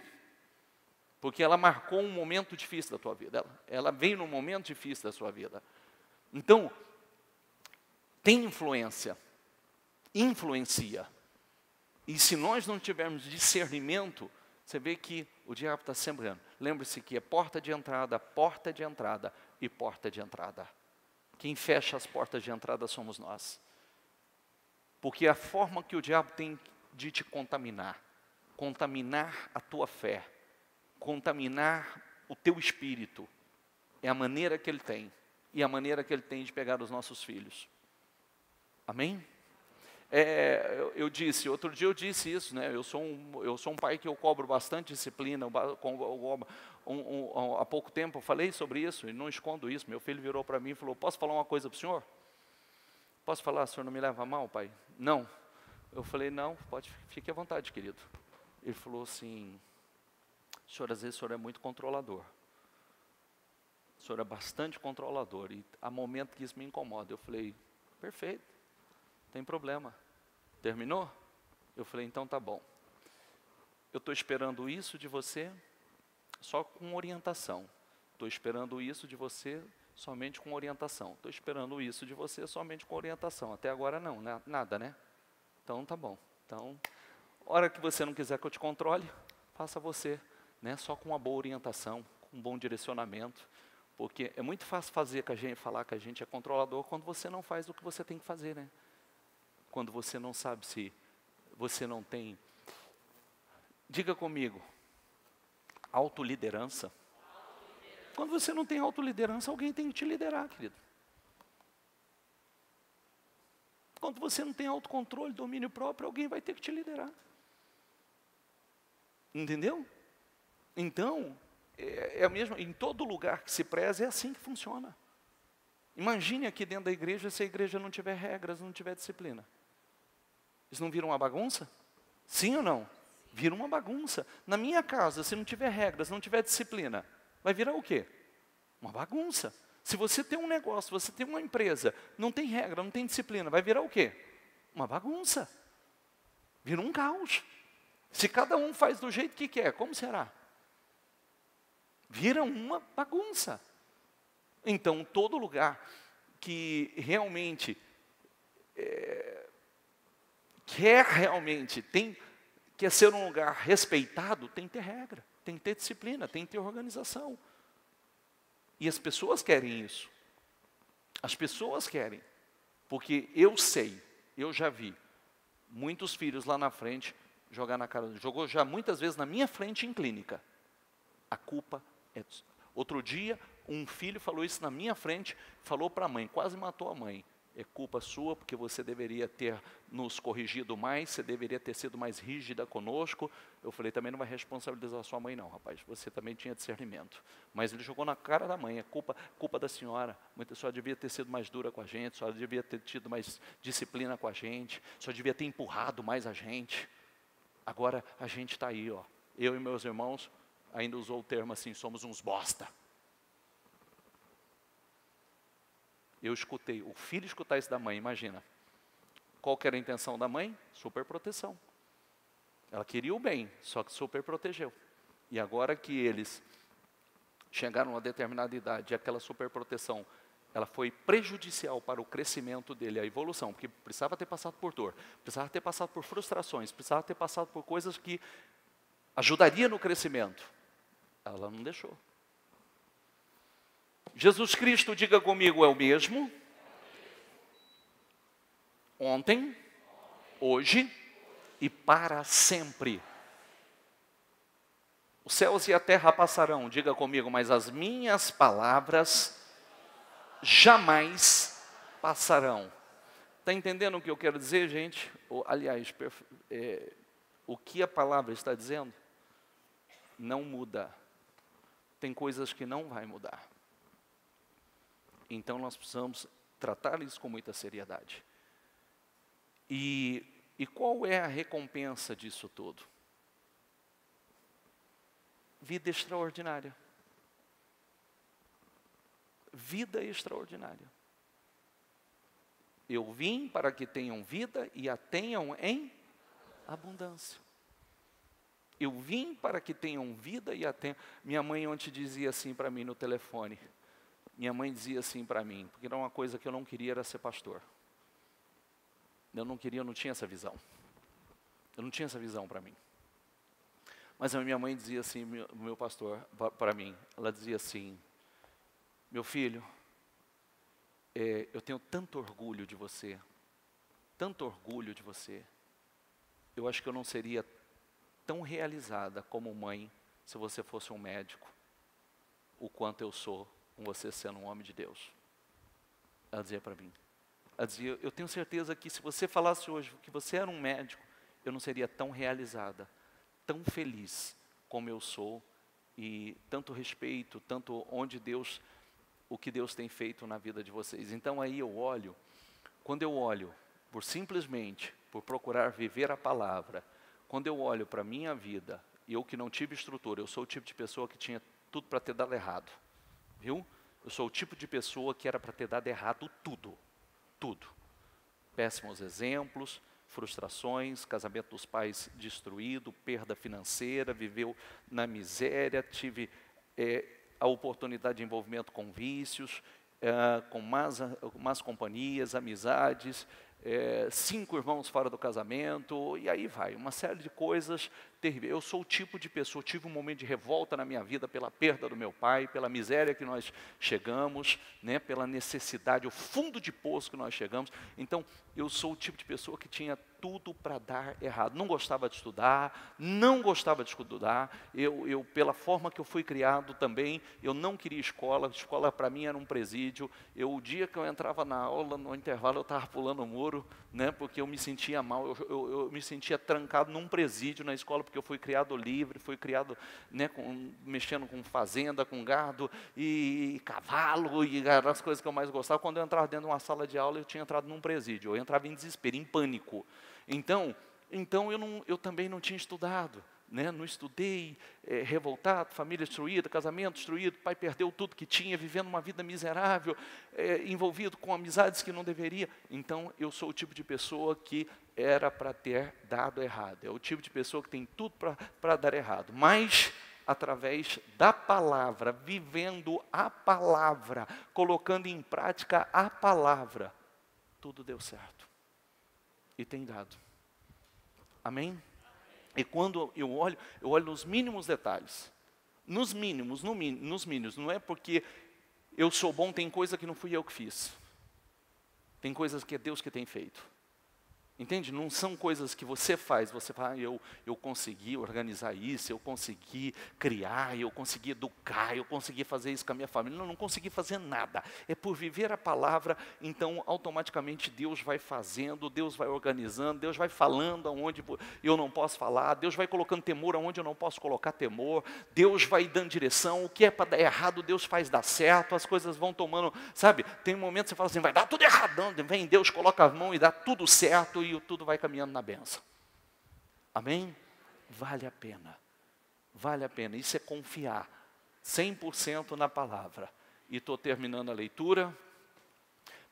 porque ela marcou um momento difícil da tua vida, ela veio num momento difícil da sua vida. Então, tem influência, influencia. E se nós não tivermos discernimento, você vê que o diabo está sembrando. Lembre-se que é porta de entrada e porta de entrada. Quem fecha as portas de entrada somos nós. Porque a forma que o diabo tem de te contaminar a tua fé, contaminar o teu espírito, é a maneira que ele tem. E a maneira que ele tem de pegar os nossos filhos. Amém? Outro dia eu disse isso, né? Eu sou um pai que eu cobro bastante disciplina. Há pouco tempo eu falei sobre isso e não escondo isso. Meu filho virou para mim e falou: posso falar uma coisa para o senhor? Posso falar? O senhor não me leva a mal, pai? Não. Eu falei: não, fique à vontade, querido. Ele falou assim: senhor, às vezes o senhor é muito controlador. O senhor é bastante controlador e há momentos que isso me incomoda. Eu falei: perfeito, não tem problema. Terminou? Eu falei: então tá bom. Eu estou esperando isso de você só com orientação. Estou esperando isso de você somente com orientação. Estou esperando isso de você somente com orientação. Até agora não, nada, né? Então tá bom. Então, hora que você não quiser que eu te controle, faça você, né? Só com uma boa orientação, com um bom direcionamento. Porque é muito fácil falar que a gente é controlador quando você não faz o que você tem que fazer, né? Quando você não sabe, se você não tem, diga comigo, autoliderança. Quando você não tem autoliderança, alguém tem que te liderar, querido. Quando você não tem autocontrole, domínio próprio, alguém vai ter que te liderar. Entendeu? Então, é mesmo, em todo lugar que se preza, é assim que funciona. Imagine aqui dentro da igreja, se a igreja não tiver regras, não tiver disciplina. Isso não vira uma bagunça? Sim ou não? Vira uma bagunça. Na minha casa, se não tiver regras, não tiver disciplina, vai virar o quê? Uma bagunça. Se você tem um negócio, você tem uma empresa, não tem regra, não tem disciplina, vai virar o quê? Uma bagunça. Vira um caos. Se cada um faz do jeito que quer, como será? Vira uma bagunça. Então, todo lugar que realmente quer ser um lugar respeitado, tem que ter regra, tem que ter disciplina, tem que ter organização. E as pessoas querem isso. As pessoas querem. Porque eu sei, eu já vi muitos filhos lá na frente jogar na cara, jogou já muitas vezes na minha frente em clínica. A culpa é... Outro dia, um filho falou isso na minha frente, falou para a mãe, quase matou a mãe. É culpa sua, porque você deveria ter nos corrigido mais, você deveria ter sido mais rígida conosco. Eu falei: também não vai responsabilizar sua mãe não, rapaz, você também tinha discernimento. Mas ele jogou na cara da mãe: é culpa da senhora, a senhora devia ter sido mais dura com a gente, a senhora devia ter tido mais disciplina com a gente, a senhora devia ter empurrado mais a gente. Agora a gente está aí, ó. Eu e meus irmãos, ainda usou o termo assim, somos uns bosta. Eu escutei, o filho escutar isso da mãe, imagina. Qual que era a intenção da mãe? Super proteção. Ela queria o bem, só que super protegeu. E agora que eles chegaram a uma determinada idade, e aquela super proteção, ela foi prejudicial para o crescimento dele, a evolução, porque precisava ter passado por dor, precisava ter passado por frustrações, precisava ter passado por coisas que ajudaria no crescimento. Ela não deixou. Jesus Cristo, diga comigo, é o mesmo. Ontem, hoje e para sempre. Os céus e a terra passarão, diga comigo, mas as minhas palavras jamais passarão. Está entendendo o que eu quero dizer, gente? Aliás, o que a palavra está dizendo não muda. Tem coisas que não vai mudar. Então nós precisamos tratar isso com muita seriedade. E qual é a recompensa disso tudo? Vida extraordinária. Vida extraordinária. eu vim para que tenham vida e a tenham em abundância. Eu vim para que tenham vida e a tenham... Minha mãe ontem dizia assim para mim no telefone. Minha mãe dizia assim para mim, porque era uma coisa que eu não queria, era ser pastor. Eu não queria, eu não tinha essa visão. Eu não tinha essa visão para mim. Mas a minha mãe dizia assim, meu pastor, para mim, ela dizia assim, meu filho, eu tenho tanto orgulho de você, tanto orgulho de você. Eu acho que eu não seria tão realizada como mãe se você fosse um médico, o quanto eu sou com você sendo um homem de Deus. Ela dizia para mim, ela dizia, eu tenho certeza que se você falasse hoje que você era um médico, eu não seria tão realizada, tão feliz como eu sou, e tanto respeito, tanto o que Deus tem feito na vida de vocês. Então aí eu olho, quando eu olho, por procurar viver a palavra, quando eu olho para a minha vida, eu que não tive estrutura, eu sou o tipo de pessoa que tinha tudo para ter dado errado, viu? Eu sou o tipo de pessoa que era para ter dado errado tudo, tudo. Péssimos exemplos, frustrações, casamento dos pais destruído, perda financeira, viveu na miséria, tive a oportunidade de envolvimento com vícios, com más companhias, amizades, 5 irmãos fora do casamento, e aí vai, uma série de coisas terríveis. Eu sou o tipo de pessoa, tive um momento de revolta na minha vida pela perda do meu pai, pela miséria que nós chegamos, né, pela necessidade, o fundo de poço que nós chegamos. Então, eu sou o tipo de pessoa que tinha tudo para dar errado. Não gostava de estudar, eu pela forma que eu fui criado também, eu não queria escola para mim era um presídio. O dia que eu entrava na aula, no intervalo, eu estava pulando o muro, né, porque eu me sentia mal, eu me sentia trancado num presídio na escola, porque eu fui criado livre, fui criado, né, mexendo com fazenda, com gado e cavalo, e eram as coisas que eu mais gostava. Quando eu entrava dentro de uma sala de aula, eu tinha entrado num presídio, eu entrava em desespero, em pânico. Então eu também não tinha estudado, né? Não estudei, revoltado, família destruída, casamento destruído, pai perdeu tudo que tinha, vivendo uma vida miserável, envolvido com amizades que não deveria. Então eu sou o tipo de pessoa que era para ter dado errado, é o tipo de pessoa que tem tudo para dar errado, mas através da palavra, vivendo a palavra, colocando em prática a palavra, tudo deu certo. E tem dado. Amém? E quando eu olho nos mínimos detalhes. Nos mínimos. Não é porque eu sou bom, tem coisa que não fui eu que fiz. Tem coisas que é Deus que tem feito. Entende? Não são coisas que você fala, eu consegui organizar isso, eu consegui criar, eu consegui educar, eu consegui fazer isso com a minha família. Não consegui fazer nada. É por viver a palavra, então automaticamente Deus vai fazendo, Deus vai organizando, Deus vai falando aonde eu não posso falar, Deus vai colocando temor aonde eu não posso colocar temor, Deus vai dando direção, o que é para dar errado, Deus faz dar certo, as coisas vão tomando, sabe? Tem um momento que você fala assim, vai dar tudo errado, não, vem Deus, coloca a mão e dá tudo certo, e tudo vai caminhando na bênção. Amém? Vale a pena. Vale a pena. Isso é confiar 100% na palavra. E estou terminando a leitura.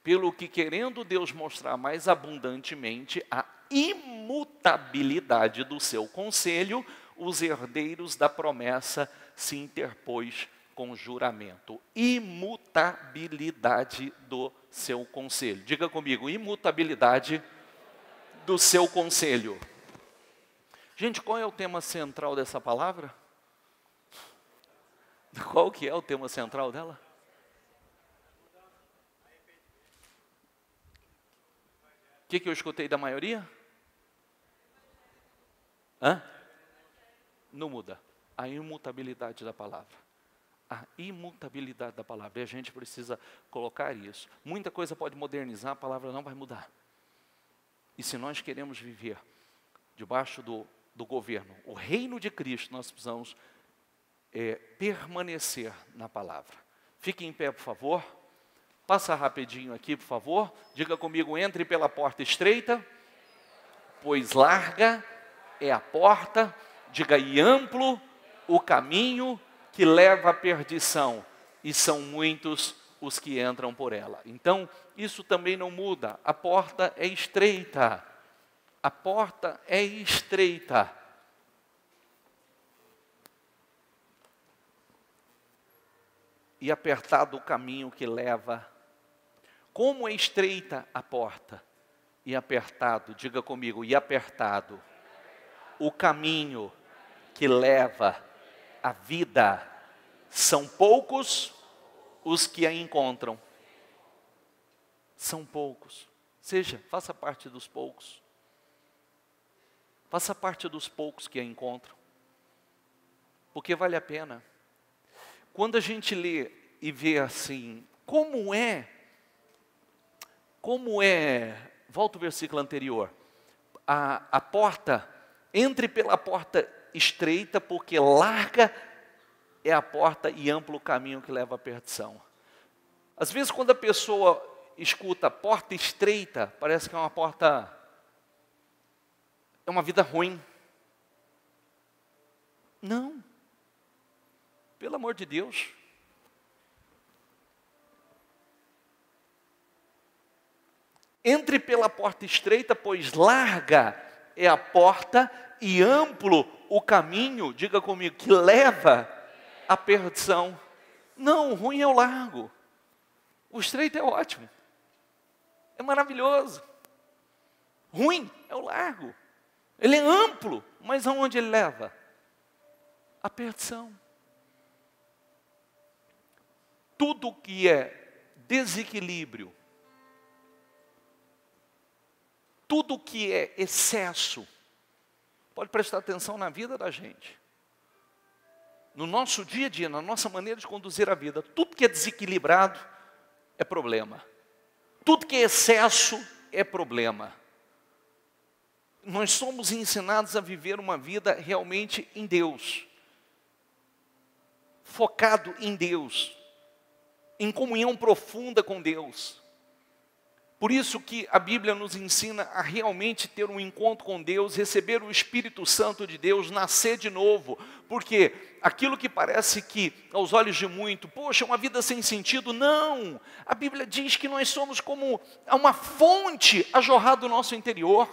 Pelo que, querendo Deus mostrar mais abundantemente a imutabilidade do seu conselho, os herdeiros da promessa se interpôs com juramento. Imutabilidade do seu conselho. Diga comigo, imutabilidade do seu conselho. Gente, qual é o tema central dessa palavra? Qual que é o tema central dela? O que eu escutei da maioria? Não muda. A imutabilidade da palavra. A imutabilidade da palavra. E a gente precisa colocar isso. Muita coisa pode modernizar, a palavra não vai mudar. E se nós queremos viver debaixo do governo, o reino de Cristo, nós precisamos permanecer na palavra. Fique em pé, por favor. Passa rapidinho aqui, por favor. Diga comigo, entre pela porta estreita, pois larga é a porta, diga, e amplo o caminho que leva à perdição, e são muitos os que entram por ela. Então, isso também não muda. A porta é estreita. A porta é estreita. E apertado o caminho que leva. Como é estreita a porta? E apertado, diga comigo, e apertado o caminho que leva à vida. São poucos os que a encontram. São poucos. Seja, faça parte dos poucos. Faça parte dos poucos que a encontram. Porque vale a pena. Quando a gente lê e vê assim, como é, volta o versículo anterior, a porta, entre pela porta estreita, porque larga é a porta e amplo o caminho que leva à perdição. Às vezes quando a pessoa escuta porta estreita, parece que é uma porta, é uma vida ruim. Não. Pelo amor de Deus. Entre pela porta estreita, pois larga é a porta e amplo o caminho, diga comigo, que leva à perdição. Não, o ruim é o largo. O estreito é ótimo. É maravilhoso. Ruim é o largo. Ele é amplo, mas aonde ele leva? À perdição. Tudo que é desequilíbrio, tudo que é excesso, pode prestar atenção na vida da gente. No nosso dia a dia, na nossa maneira de conduzir a vida, tudo que é desequilibrado é problema. Tudo que é excesso é problema. Nós somos ensinados a viver uma vida realmente em Deus. Focado em Deus. Em comunhão profunda com Deus. Por isso que a Bíblia nos ensina a realmente ter um encontro com Deus, receber o Espírito Santo de Deus, nascer de novo. Porque aquilo que parece que, aos olhos de muito, poxa, uma vida sem sentido, não. A Bíblia diz que nós somos como uma fonte a jorrar do nosso interior.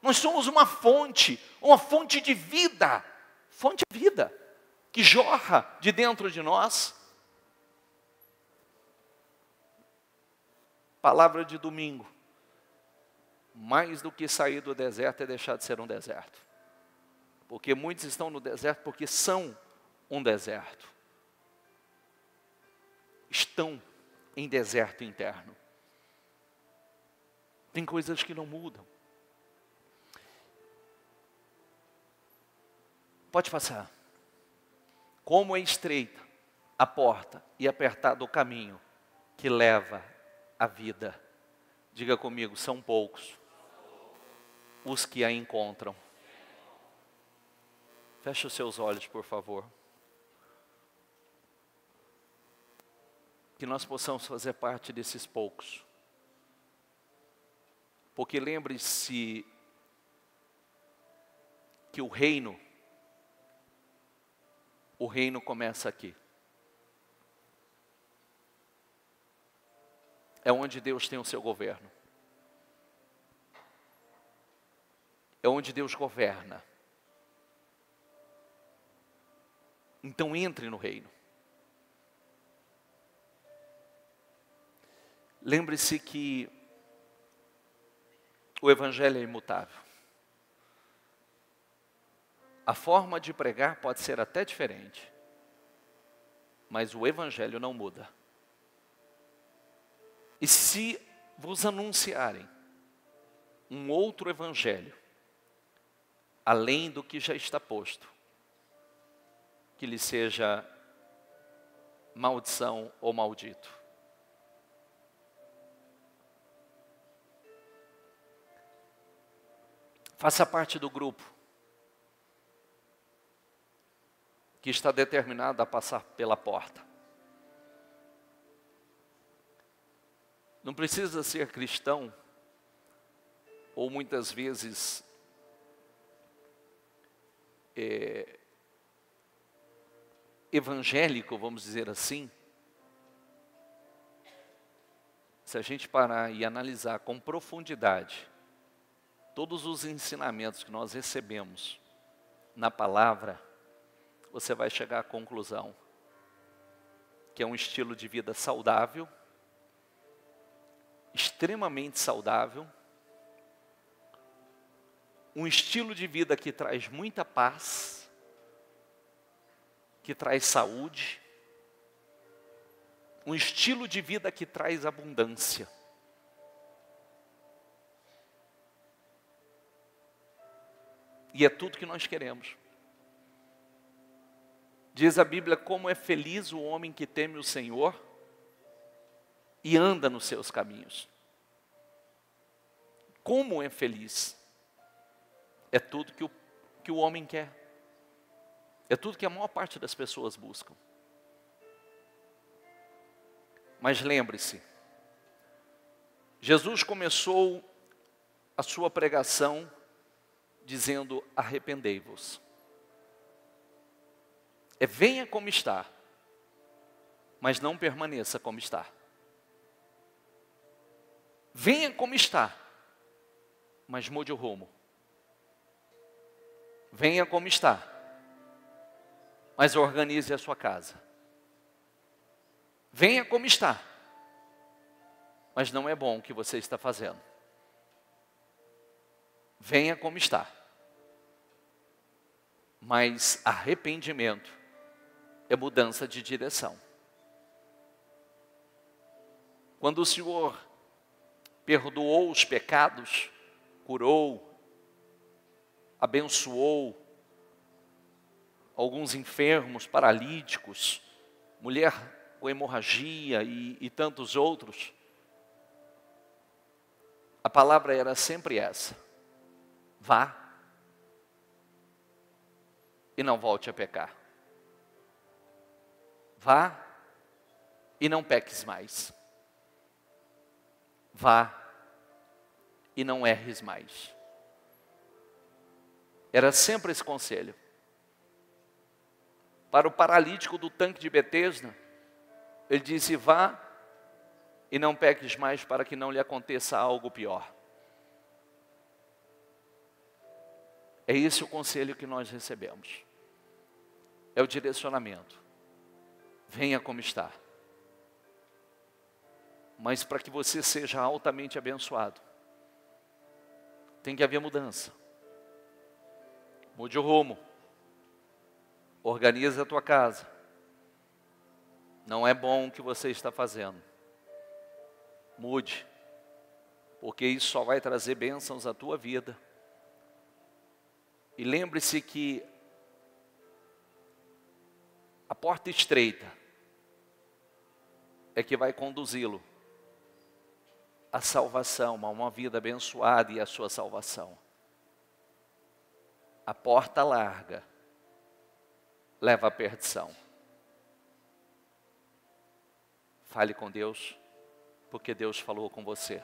Nós somos uma fonte de vida. Fonte de vida, que jorra de dentro de nós. Palavra de domingo, mais do que sair do deserto é deixar de ser um deserto. Porque muitos estão no deserto porque são um deserto. Estão em deserto interno. Tem coisas que não mudam. Pode passar. Como é estreita a porta e apertado o caminho que leva a vida. Diga comigo, são poucos os que a encontram. Feche os seus olhos, por favor. Que nós possamos fazer parte desses poucos. Porque lembre-se que o reino começa aqui. É onde Deus tem o seu governo. É onde Deus governa. Então entre no reino. Lembre-se que o Evangelho é imutável. A forma de pregar pode ser até diferente, mas o Evangelho não muda. E se vos anunciarem um outro evangelho, além do que já está posto, que lhe seja maldição ou maldito. Faça parte do grupo que está determinado a passar pela porta. Não precisa ser cristão, ou muitas vezes evangélico, vamos dizer assim, se a gente parar e analisar com profundidade todos os ensinamentos que nós recebemos na palavra, você vai chegar à conclusão que é um estilo de vida saudável, extremamente saudável, um estilo de vida que traz muita paz, que traz saúde, um estilo de vida que traz abundância. E é tudo que nós queremos. Diz a Bíblia, como é feliz o homem que teme o Senhor e anda nos seus caminhos. Como é feliz. É tudo que o homem quer. É tudo que a maior parte das pessoas buscam. Mas lembre-se, Jesus começou a sua pregação dizendo, arrependei-vos. Venha como está, mas não permaneça como está. Venha como está, mas mude o rumo. Venha como está, mas organize a sua casa. Venha como está, mas não é bom o que você está fazendo. Venha como está, mas arrependimento é mudança de direção. Quando o Senhor perdoou os pecados, curou, abençoou alguns enfermos, paralíticos, mulher com hemorragia e tantos outros, a palavra era sempre essa: vá e não volte a pecar. Vá e não peques mais. Vá e não erres mais. Era sempre esse conselho. Para o paralítico do tanque de Betesda, ele disse, vá e não peques mais para que não lhe aconteça algo pior. É esse o conselho que nós recebemos. É o direcionamento. Venha como está. Mas para que você seja altamente abençoado, tem que haver mudança. Mude o rumo. Organize a tua casa. Não é bom o que você está fazendo. Mude. Porque isso só vai trazer bênçãos à tua vida. E lembre-se que a porta estreita é que vai conduzi-lo à salvação, a uma vida abençoada e à sua salvação. A porta larga leva à perdição. Fale com Deus, porque Deus falou com você.